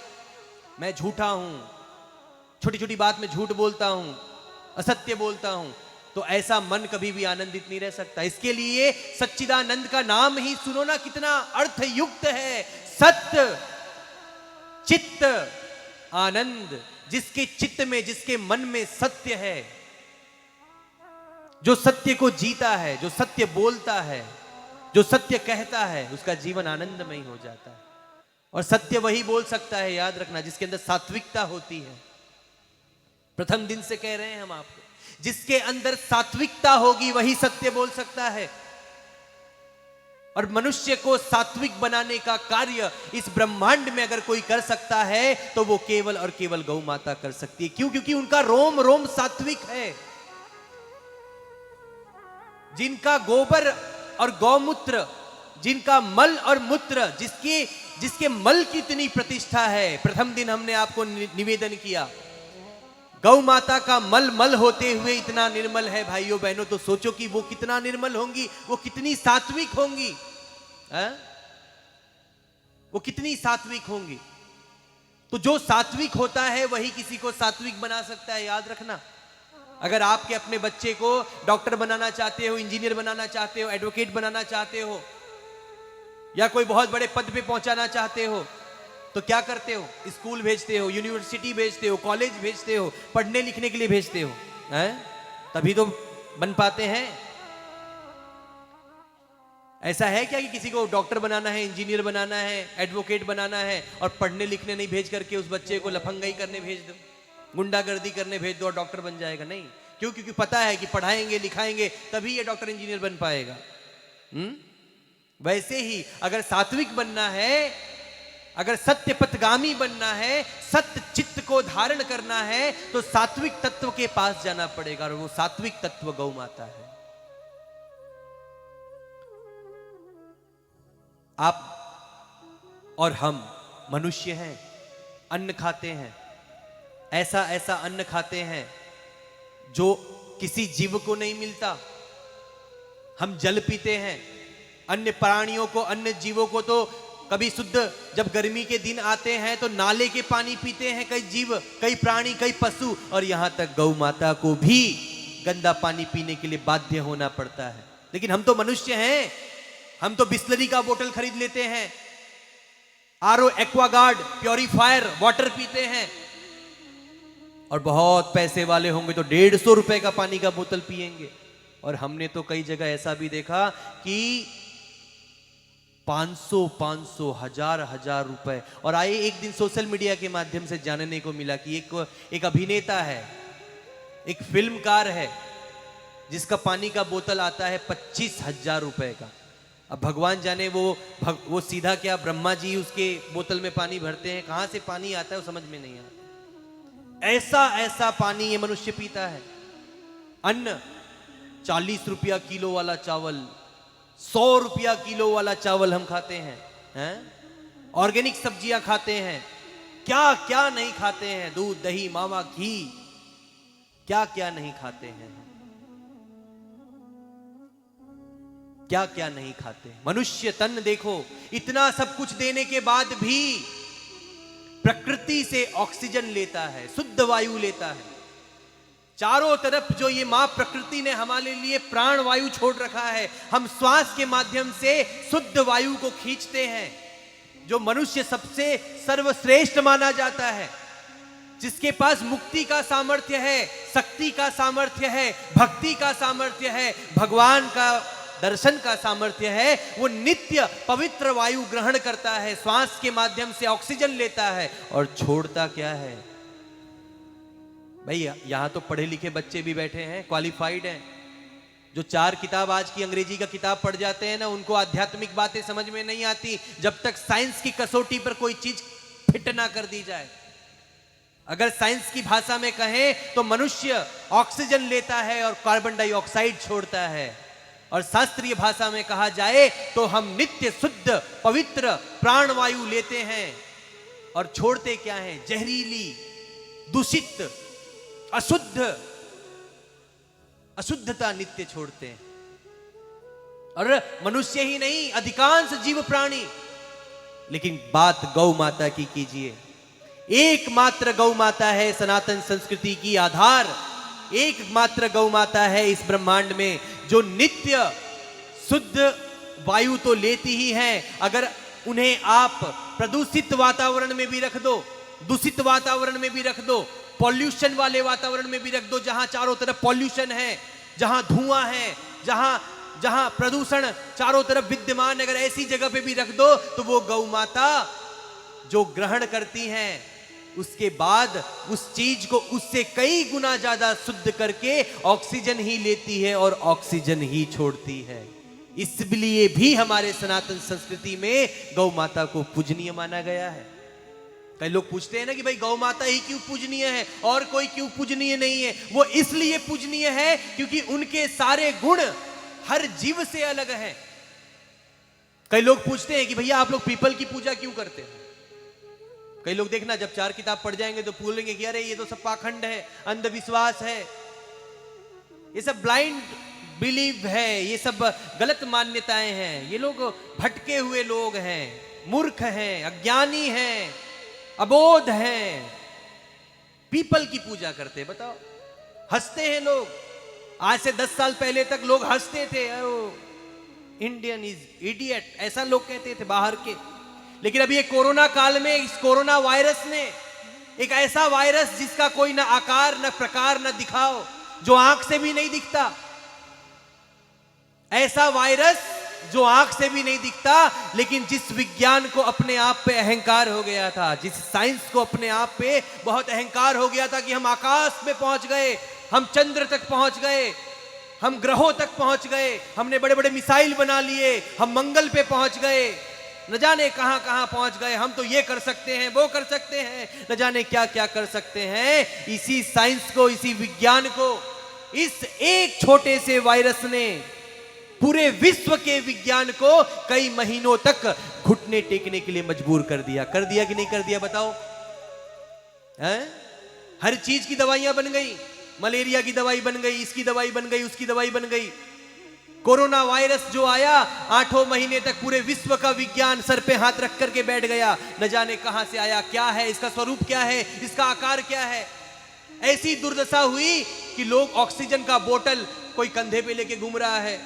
मैं झूठा हूं, छोटी छोटी बात में झूठ बोलता हूं, असत्य बोलता हूं। तो ऐसा मन कभी भी आनंदित नहीं रह सकता। इसके लिए सच्चिदानंद का नाम ही सुनो ना, कितना अर्थ युक्त है। सत्य, चित्त, आनंद। जिसके चित्त में, जिसके मन में सत्य है, जो सत्य को जीता है, जो सत्य बोलता है, जो सत्य कहता है, उसका जीवन आनंदमय हो जाता है। और सत्य वही बोल सकता है, याद रखना, जिसके अंदर सात्विकता होती है। प्रथम दिन से कह रहे हैं हम आपको, जिसके अंदर सात्विकता होगी वही सत्य बोल सकता है। और मनुष्य को सात्विक बनाने का कार्य इस ब्रह्मांड में अगर कोई कर सकता है तो वो केवल और केवल गौ माता कर सकती है। क्यों? क्योंकि उनका रोम रोम सात्विक है। जिनका गोबर और गौमूत्र, जिनका मल और मूत्र, जिसके मल की इतनी प्रतिष्ठा है। प्रथम दिन हमने आपको निवेदन किया, गौ माता का मल होते हुए इतना निर्मल है भाइयों बहनों, तो सोचो कि वो कितना निर्मल होंगी, वो कितनी सात्विक होंगी, वो कितनी सात्विक होंगी। तो जो सात्विक होता है वही किसी को सात्विक बना सकता है, याद रखना। अगर आपके अपने बच्चे को डॉक्टर बनाना चाहते हो, इंजीनियर बनाना चाहते हो, एडवोकेट बनाना चाहते हो, या कोई बहुत बड़े पद पे पहुंचाना चाहते हो, तो क्या करते हो? स्कूल भेजते हो, यूनिवर्सिटी भेजते हो, कॉलेज भेजते हो, पढ़ने लिखने के लिए भेजते हो, तभी तो बन पाते हैं। ऐसा है क्या कि किसी को डॉक्टर बनाना है, इंजीनियर बनाना है, एडवोकेट बनाना है और पढ़ने लिखने नहीं भेज करके उस बच्चे को लफंगाई करने भेज दो, गुंडागर्दी करने भेज दो और डॉक्टर बन जाएगा? नहीं। क्यों? क्योंकि पता है कि पढ़ाएंगे लिखाएंगे तभी ये डॉक्टर इंजीनियर बन पाएगा। वैसे ही अगर सात्विक बनना है, अगर सत्य पथगामी बनना है, सत्य चित्त को धारण करना है, तो सात्विक तत्व के पास जाना पड़ेगा। और वो सात्विक तत्व गौ माता है। आप और हम मनुष्य हैं, अन्न खाते हैं, ऐसा ऐसा अन्न खाते हैं जो किसी जीव को नहीं मिलता। हम जल पीते हैं, अन्य प्राणियों को, अन्य जीवों को तो कभी शुद्ध, जब गर्मी के दिन आते हैं तो नाले के पानी पीते हैं कई जीव, कई प्राणी, कई पशु, और यहां तक गौ माता को भी गंदा पानी पीने के लिए बाध्य होना पड़ता है। लेकिन हम तो मनुष्य हैं, हम तो बिस्लरी का बोतल खरीद लेते हैं, आरओ, एक्वागार्ड, प्योरीफायर वाटर पीते हैं, और बहुत पैसे वाले होंगे तो 150 रुपए का पानी का बोतल पिएंगे। और हमने तो कई जगह ऐसा भी देखा कि 500, 1000 रुपए। और आए एक दिन सोशल मीडिया के माध्यम से जानने को मिला कि एक अभिनेता है, एक फिल्मकार है जिसका पानी का बोतल आता है 25,000 रुपए का। अब भगवान जाने वो सीधा क्या ब्रह्मा जी उसके बोतल में पानी भरते हैं, कहां से पानी आता है वो समझ में नहीं आता। ऐसा ऐसा पानी ये मनुष्य पीता है। अन्न 40 रुपया किलो वाला चावल, 100 रुपया किलो वाला चावल हम खाते हैं, ऑर्गेनिक सब्जियां खाते हैं, क्या क्या नहीं खाते हैं, दूध दही मावा घी, क्या क्या नहीं खाते हैं, क्या क्या नहीं खाते हैं। मनुष्य तन देखो, इतना सब कुछ देने के बाद भी प्रकृति से ऑक्सीजन लेता है, शुद्ध वायु लेता है। चारों तरफ जो ये मां प्रकृति ने हमारे लिए प्राण वायु छोड़ रखा है, हम श्वास के माध्यम से शुद्ध वायु को खींचते हैं। जो मनुष्य सबसे सर्वश्रेष्ठ माना जाता है, जिसके पास मुक्ति का सामर्थ्य है, शक्ति का सामर्थ्य है, भक्ति का सामर्थ्य है, भगवान का दर्शन का सामर्थ्य है, वो नित्य पवित्र वायु ग्रहण करता है, श्वास के माध्यम से ऑक्सीजन लेता है और छोड़ता क्या है। भाई यहां तो पढ़े लिखे बच्चे भी बैठे हैं, क्वालिफाइड हैं, जो 4 किताब आज की अंग्रेजी का किताब पढ़ जाते हैं ना, उनको आध्यात्मिक बातें समझ में नहीं आती जब तक साइंस की कसौटी पर कोई चीज फिट ना कर दी जाए। अगर साइंस की भाषा में कहें तो मनुष्य ऑक्सीजन लेता है और कार्बन डाइऑक्साइड छोड़ता है, और शास्त्रीय भाषा में कहा जाए तो हम नित्य शुद्ध पवित्र प्राणवायु लेते हैं और छोड़ते क्या है, जहरीली, दूषित, अशुद्ध, अशुद्धता नित्य छोड़ते हैं। और मनुष्य ही नहीं, अधिकांश जीव प्राणी। लेकिन बात गौ माता की कीजिए, एकमात्र गौ माता है सनातन संस्कृति की आधार, एकमात्र गौ माता है इस ब्रह्मांड में जो नित्य शुद्ध वायु तो लेती ही है। अगर उन्हें आप प्रदूषित वातावरण में भी रख दो, दूषित वातावरण में भी रख दो, पॉल्यूशन वाले वातावरण में भी रख दो, जहां चारों तरफ पॉल्यूशन है, जहां धुआं है, जहां प्रदूषण चारों तरफ विद्यमान, अगर ऐसी जगह पे भी रख दो तो वो गौ माता जो ग्रहण करती हैं, उसके बाद उस चीज को उससे कई गुना ज्यादा शुद्ध करके ऑक्सीजन ही लेती है और ऑक्सीजन ही छोड़ती है। इसलिए भी हमारे सनातन संस्कृति में गौ माता को पूजनीय माना गया है। कई लोग पूछते हैं ना कि भाई गौ माता ही क्यों पूजनीय है और कोई क्यों पूजनीय नहीं है। वो इसलिए पूजनीय है क्योंकि उनके सारे गुण हर जीव से अलग हैं। कई लोग पूछते हैं कि भैया आप लोग पीपल की पूजा क्यों करते हैं। कई लोग देखना जब 4 किताब पढ़ जाएंगे तो भूलेंगे कि अरे ये तो सब पाखंड है, अंधविश्वास है, ये सब ब्लाइंड बिलीव है, ये सब गलत मान्यताएं हैं, ये लोग भटके हुए लोग हैं, मूर्ख हैं, अज्ञानी हैं, अबोध हैं, पीपल की पूजा करते हैं। बताओ, हंसते हैं लोग। आज से 10 साल पहले तक लोग हंसते थे, इंडियन इज इडियट, ऐसा लोग कहते थे बाहर के। लेकिन अभी ये कोरोना काल में इस कोरोना वायरस ने, एक ऐसा वायरस जिसका कोई ना आकार ना प्रकार ना दिखाओ, जो आंख से भी नहीं दिखता, ऐसा वायरस जो आंख से भी नहीं दिखता, लेकिन जिस विज्ञान को अपने आप पे अहंकार हो गया था, जिस साइंस को अपने आप पे बहुत अहंकार हो गया था कि हम आकाश में पहुंच गए, हम चंद्र तक पहुंच गए, हम ग्रहों तक पहुंच गए, हमने बड़े बड़े मिसाइल बना लिए, हम मंगल पे पहुंच गए, न जाने कहां कहां पहुंच गए, हम तो ये कर सकते हैं, वो कर सकते हैं, न जाने क्या क्या कर सकते हैं। इसी साइंस को, इसी विज्ञान को, इस एक छोटे से वायरस ने पूरे विश्व के विज्ञान को कई महीनों तक घुटने टेकने के लिए मजबूर कर दिया कि नहीं कर दिया, बताओ। हर चीज की दवाइयां बन गई, मलेरिया की दवाई बन गई, इसकी दवाई बन गई, उसकी दवाई बन गई। कोरोना वायरस जो आया, 8 महीने तक पूरे विश्व का विज्ञान सर पे हाथ रख करके बैठ गया, न जाने कहां से आया, क्या है इसका स्वरूप, क्या है इसका आकार, क्या है। ऐसी दुर्दशा हुई कि लोग ऑक्सीजन का बोतल कोई कंधे पे लेके घूम रहा है,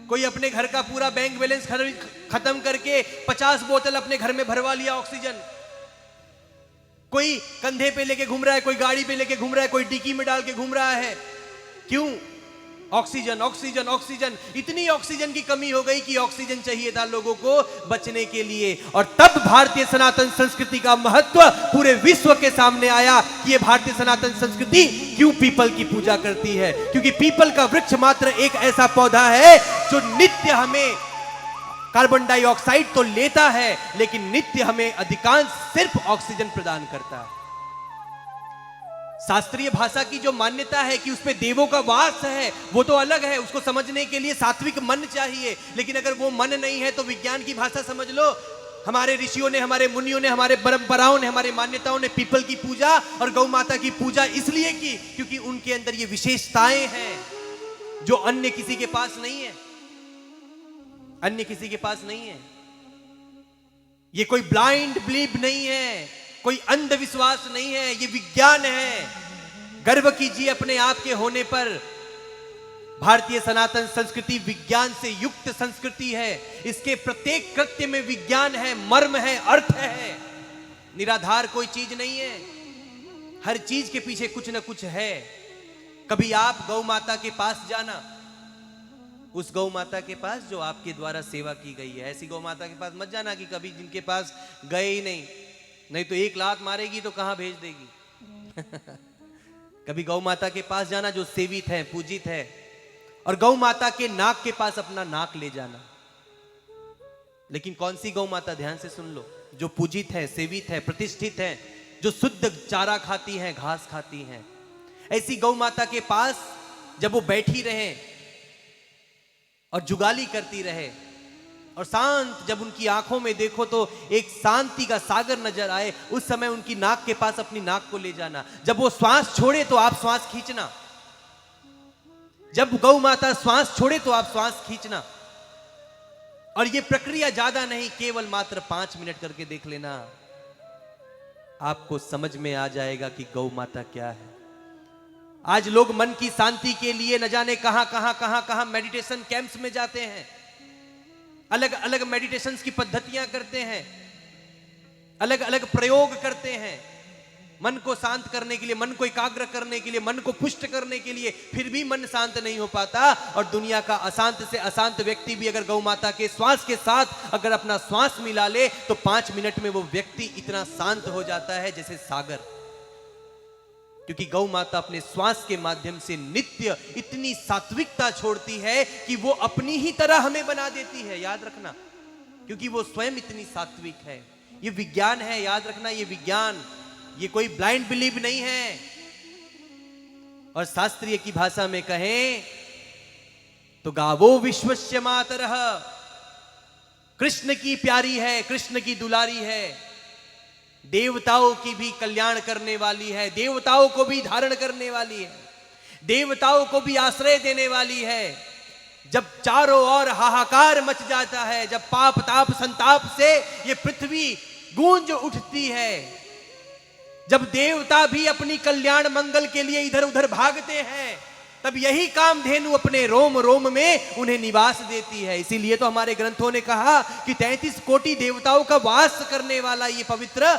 कोई अपने घर का पूरा बैंक बैलेंस खत्म करके 50 बोतल अपने घर में भरवा लिया ऑक्सीजन। कोई कंधे पे लेके घूम रहा है, कोई गाड़ी पे लेके घूम रहा है, कोई डिक्की में डाल के घूम रहा है। क्यों? ऑक्सीजन ऑक्सीजन ऑक्सीजन, इतनी ऑक्सीजन की कमी हो गई कि ऑक्सीजन चाहिए था लोगों को बचने के लिए। और तब भारतीय सनातन संस्कृति का महत्व पूरे विश्व के सामने आया कि ये भारतीय सनातन संस्कृति क्यों पीपल की पूजा करती है। क्योंकि पीपल का वृक्ष मात्र एक ऐसा पौधा है जो नित्य हमें कार्बन डाइऑक्साइड तो लेता है, लेकिन नित्य हमें अधिकांश सिर्फ ऑक्सीजन प्रदान करता है। शास्त्रीय भाषा की जो मान्यता है कि उसपे देवों का वास है, वो तो अलग है, उसको समझने के लिए सात्विक मन चाहिए। लेकिन अगर वो मन नहीं है तो विज्ञान की भाषा समझ लो। हमारे ऋषियों ने, हमारे मुनियों ने, हमारे परंपराओं ने, हमारी मान्यताओं ने पीपल की पूजा और गौ माता की पूजा इसलिए की क्योंकि उनके अंदर ये विशेषताएं हैं जो अन्य किसी के पास नहीं है, अन्य किसी के पास नहीं है। ये कोई ब्लाइंड बिलीव नहीं है, कोई अंधविश्वास नहीं है, ये विज्ञान है। गर्व कीजिए अपने आप के होने पर। भारतीय सनातन संस्कृति विज्ञान से युक्त संस्कृति है। इसके प्रत्येक कृत्य में विज्ञान है, मर्म है, अर्थ है। निराधार कोई चीज नहीं है, हर चीज के पीछे कुछ ना कुछ है। कभी आप गौ माता के पास जाना, उस गौ माता के पास जो आपके द्वारा सेवा की गई है। ऐसी गौ माता के पास मत जाना कि कभी जिनके पास गए ही नहीं तो एक लात मारेगी तो कहां भेज देगी। कभी गौ माता के पास जाना जो सेवित है, पूजित है, और गौ माता के नाक के पास अपना नाक ले जाना। लेकिन कौन सी गौ माता, ध्यान से सुन लो, जो पूजित है, सेवित है, प्रतिष्ठित है, जो शुद्ध चारा खाती हैं, घास खाती हैं। ऐसी गौ माता के पास जब वो बैठी रहे और जुगाली करती रहे और शांत, जब उनकी आंखों में देखो तो एक शांति का सागर नजर आए, उस समय उनकी नाक के पास अपनी नाक को ले जाना। जब वो श्वास छोड़े तो आप श्वास खींचना, जब गौ माता श्वास छोड़े तो आप श्वास खींचना। और ये प्रक्रिया ज्यादा नहीं, केवल मात्र 5 मिनट करके देख लेना, आपको समझ में आ जाएगा कि गौ माता क्या है। आज लोग मन की शांति के लिए न जाने कहां मेडिटेशन कैंप्स में जाते हैं, अलग अलग मेडिटेशंस की पद्धतियां करते हैं, अलग अलग प्रयोग करते हैं मन को शांत करने के लिए, मन को एकाग्र करने के लिए, मन को पुष्ट करने के लिए। फिर भी मन शांत नहीं हो पाता। और दुनिया का अशांत से अशांत व्यक्ति भी अगर गौ माता के श्वास के साथ अगर अपना श्वास मिला ले तो 5 मिनट में वो व्यक्ति इतना शांत हो जाता है जैसे सागर। क्योंकि गौ माता अपने श्वास के माध्यम से नित्य इतनी सात्विकता छोड़ती है कि वो अपनी ही तरह हमें बना देती है। याद रखना, क्योंकि वो स्वयं इतनी सात्विक है। ये विज्ञान है, याद रखना, ये विज्ञान, ये कोई ब्लाइंड बिलीव नहीं है। और शास्त्रीय की भाषा में कहें तो गावो विश्वस्य मातरः, कृष्ण की प्यारी है, कृष्ण की दुलारी है, देवताओं की भी कल्याण करने वाली है, देवताओं को भी धारण करने वाली है, देवताओं को भी आश्रय देने वाली है। जब चारों ओर हाहाकार मच जाता है, जब पाप ताप संताप से ये पृथ्वी गूंज उठती है, जब देवता भी अपनी कल्याण मंगल के लिए इधर उधर भागते हैं, तब यही कामधेनु अपने रोम रोम में उन्हें निवास देती है। इसीलिए तो हमारे ग्रंथों ने कहा कि 33 कोटि देवताओं का वास करने वाला ये पवित्र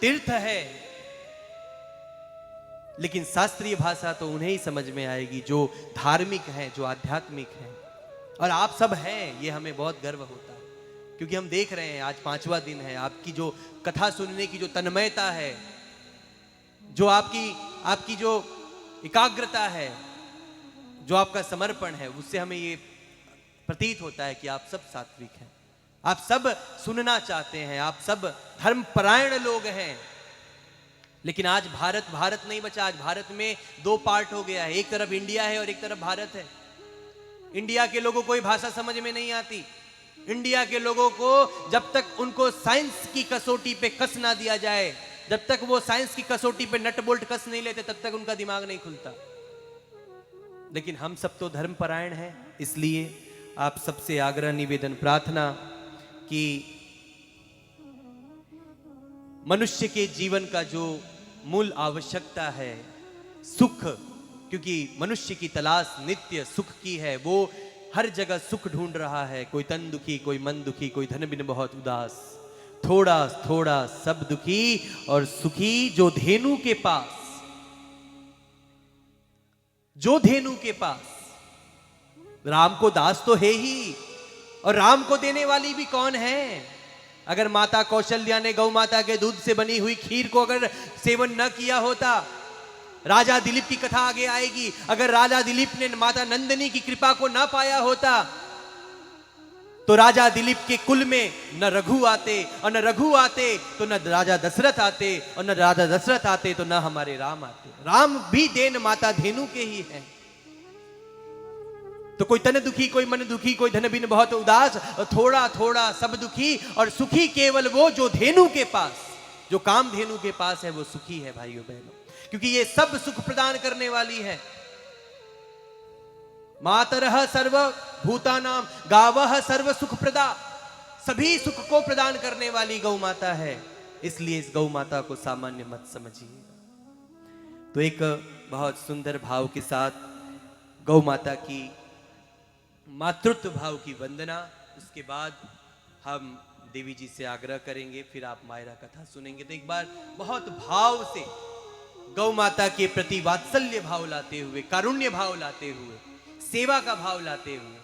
तीर्थ है। लेकिन शास्त्रीय भाषा तो उन्हें ही समझ में आएगी जो धार्मिक है, जो आध्यात्मिक है। और आप सब हैं, ये हमें बहुत गर्व होता है, क्योंकि हम देख रहे हैं आज 5वां दिन है। आपकी जो कथा सुनने की जो तन्मयता है, जो आपकी जो एकाग्रता है, जो आपका समर्पण है, उससे हमें ये प्रतीत होता है कि आप सब सात्विक हैं, आप सब सुनना चाहते हैं, आप सब धर्मपरायण लोग हैं। लेकिन आज भारत नहीं बचा। आज भारत में 2 पार्ट हो गया है, एक तरफ इंडिया है और एक तरफ भारत है। इंडिया के लोगों को कोई भाषा समझ में नहीं आती। इंडिया के लोगों को जब तक उनको साइंस की कसौटी पे कस ना दिया जाए, जब तक वो साइंस की कसौटी पे नट बोल्ट कस नहीं लेते, तब तक उनका दिमाग नहीं खुलता। लेकिन हम सब तो धर्मपरायण हैं, इसलिए आप सबसे आग्रह, निवेदन, प्रार्थना कि मनुष्य के जीवन का जो मूल आवश्यकता है सुख, क्योंकि मनुष्य की तलाश नित्य सुख की है, वो हर जगह सुख ढूंढ रहा है। कोई तन दुखी, कोई मन दुखी, कोई धन बिन बहुत उदास, थोड़ा थोड़ा सब दुखी और सुखी जो धेनु के पास, जो धेनु के पास। राम को दास तो है ही, और राम को देने वाली भी कौन है? अगर माता कौशल्या ने गौ माता के दूध से बनी हुई खीर को अगर सेवन न किया होता, राजा दिलीप की कथा आगे आएगी, अगर राजा दिलीप ने माता नंदिनी की कृपा को ना पाया होता तो राजा दिलीप के कुल में न रघु आते, और न रघु आते तो न राजा दशरथ आते, और न राजा दशरथ आते तो न हमारे राम आते। राम भी देन माता धेनु के ही हैं। तो कोई तन दुखी, कोई मन दुखी, कोई धन बिन बहुत उदास, थोड़ा थोड़ा सब दुखी, और सुखी केवल वो जो धेनु के पास, जो काम धेनु के पास है, वो सुखी है भाइयों बहनों, क्योंकि ये सब सुख प्रदान करने वाली है। मातरः सर्व भूतानाम गावः सर्व सुख प्रदा, सभी सुख को प्रदान करने वाली गौ माता है, इसलिए इस गौ माता को सामान्य मत समझिए। तो एक बहुत सुंदर भाव के साथ गौ माता की मातृत्व भाव की वंदना, उसके बाद हम देवी जी से आग्रह करेंगे, फिर आप मायरा कथा सुनेंगे। तो एक बार बहुत भाव से गौ माता के प्रति वात्सल्य भाव लाते हुए, कारुण्य भाव लाते हुए, सेवा का भाव लाते हुए,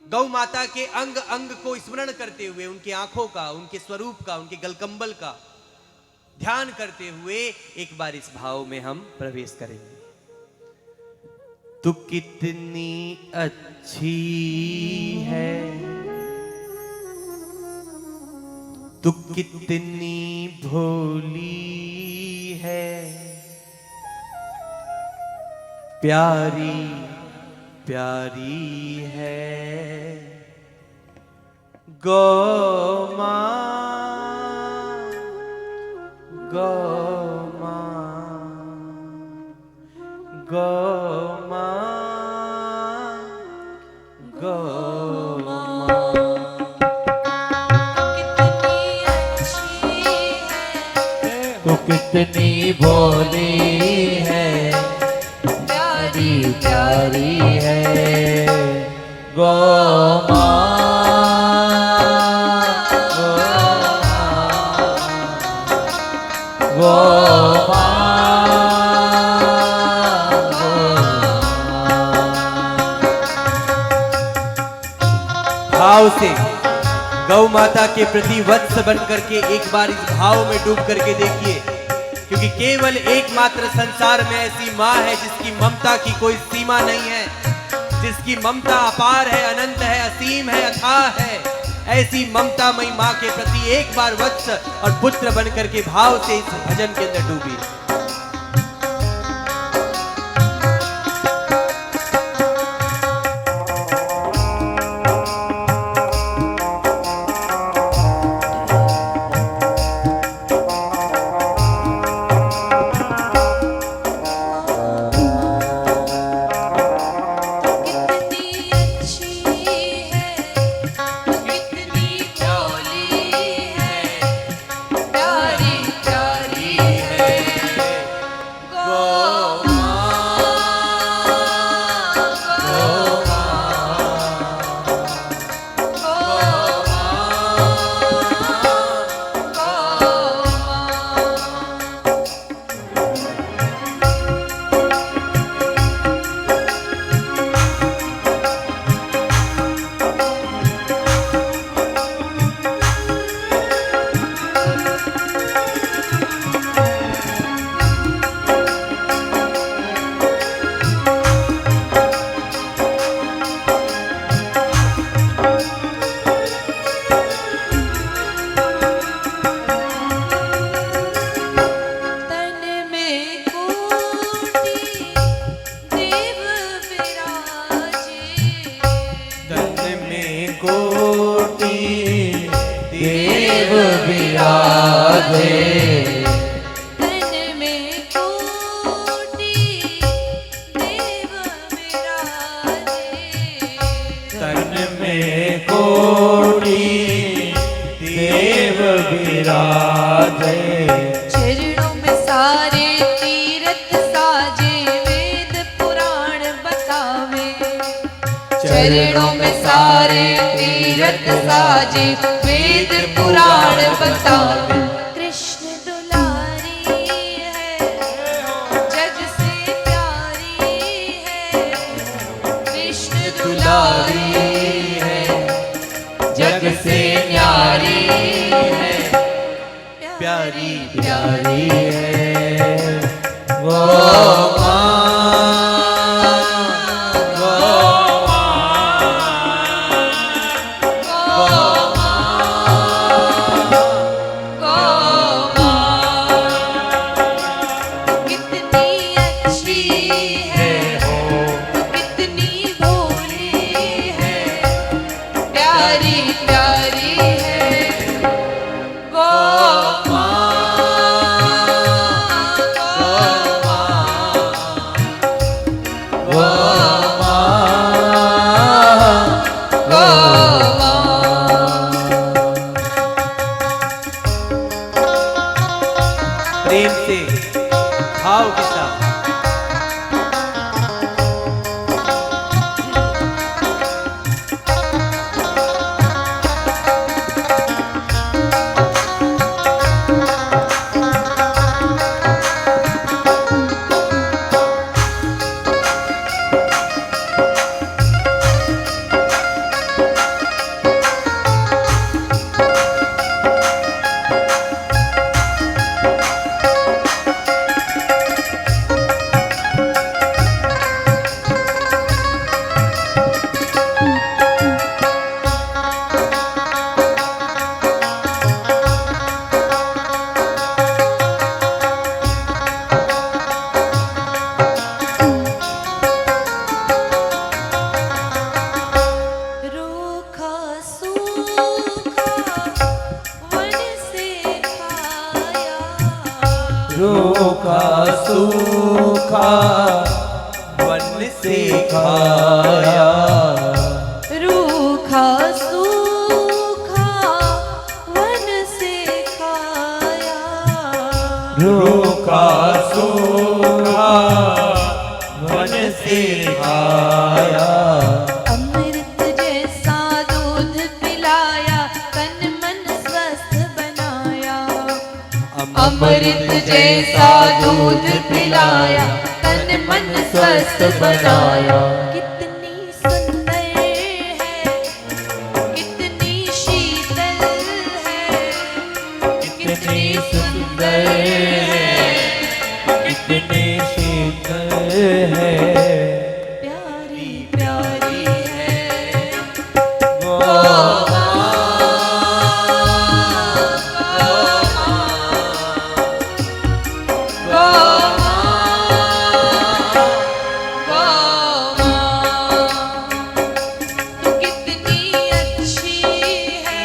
गौ माता के अंग अंग को स्मरण करते हुए, उनकी आंखों का, उनके स्वरूप का, उनके गलकंबल का ध्यान करते हुए एक बार इस भाव में हम प्रवेश करेंगे। तू कितनी अच्छी है, तू कितनी भोली है, प्यारी प्यारी है गौ माँ, गौ माँ, गौ माँ, गौ माँ। कितनी अच्छी है, तो कितनी भोली है, प्यारी प्यारी है गौ माँ, गौ माँ, भाव से गौ माता के प्रति वत्स बन करके एक बार इस भाव में डूब करके देखिए, क्योंकि केवल एकमात्र संसार में ऐसी माँ है जिसकी ममता की कोई सीमा नहीं है, जिसकी ममता अपार है, अनंत है, असीम है, अथाह है। ऐसी ममतामयी माँ के प्रति एक बार वत्स और पुत्र बन करके भाव से इस भजन के अंदर डूबी। चरणों में सारे तीर्थ साजे, वेद पुराण बतावे। चरणों में सारे तीर्थ साजे, वेद पुराण बतावे। कृष्ण दुलारी है, जग से प्यारी है, कृष्ण दुलारी सूखा वन से खाया, रूखा सूखा वन से खाया, रूखा सूखा वन से खाया, अमृत जैसा दूध पिलाया, तन मन स्वस्थ बनाया, अमृत जैसा दूध पिलाया, तन मन स्वस्थ बनाया। कितनी सुंदर है, कितनी शीतल है, कितनी सुंदर है, कितने शीतल है, प्यारी प्यारी है वो तू कितनी अच्छी है,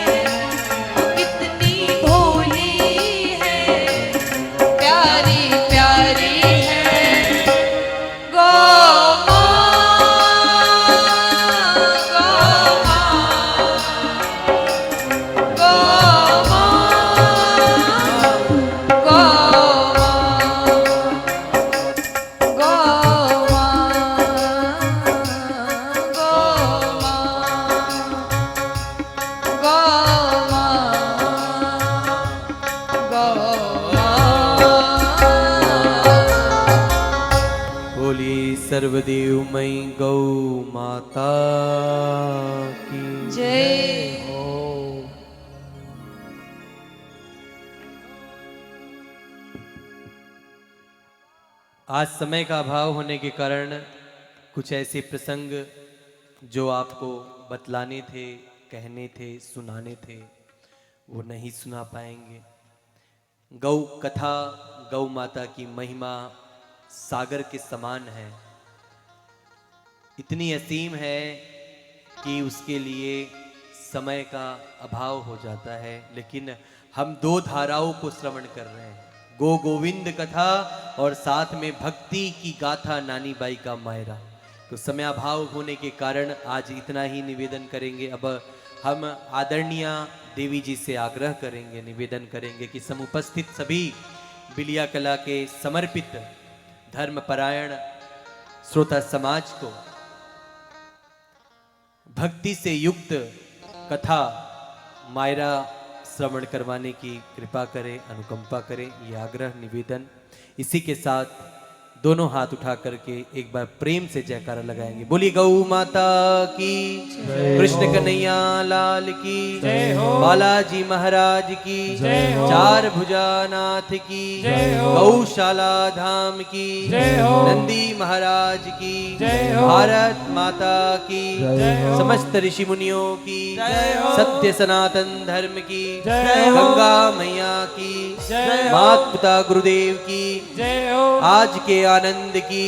तू कितनी भोली है, प्यारी प्यारी है गौ बोली सर्वदेवमयी गौ माता की जय। आज समय का अभाव होने के कारण कुछ ऐसे प्रसंग जो आपको बतलाने थे, कहने थे, सुनाने थे, वो नहीं सुना पाएंगे। गौ कथा, गौ माता की महिमा सागर के समान है, इतनी असीम है कि उसके लिए समय का अभाव हो जाता है। लेकिन हम दो धाराओं को श्रवण कर रहे हैं, गो गोविंद कथा और साथ में भक्ति की गाथा नानी बाई का मायरा। तो समय अभाव होने के कारण आज इतना ही निवेदन करेंगे। अब हम आदरणीय देवी जी से आग्रह करेंगे, निवेदन करेंगे कि समुपस्थित सभी बिलिया कला के समर्पित धर्मपरायण श्रोता समाज को भक्ति से युक्त कथा मायरा श्रवण करवाने की कृपा करें, अनुकंपा करें, ये आग्रह निवेदन। इसी के साथ दोनों हाथ उठा करके एक बार प्रेम से जयकारा लगाएंगे। बोलिए गौ माता की, कृष्ण कन्हैया लाल की, बालाजी महाराज की, चार भुजानाथ की, गौशाला धाम की, नंदी महाराज की, भारत माता की, समस्त ऋषि मुनियों की, सत्य सनातन धर्म की, गंगा मैया की, माता पिता गुरुदेव की, आज के आनंद की।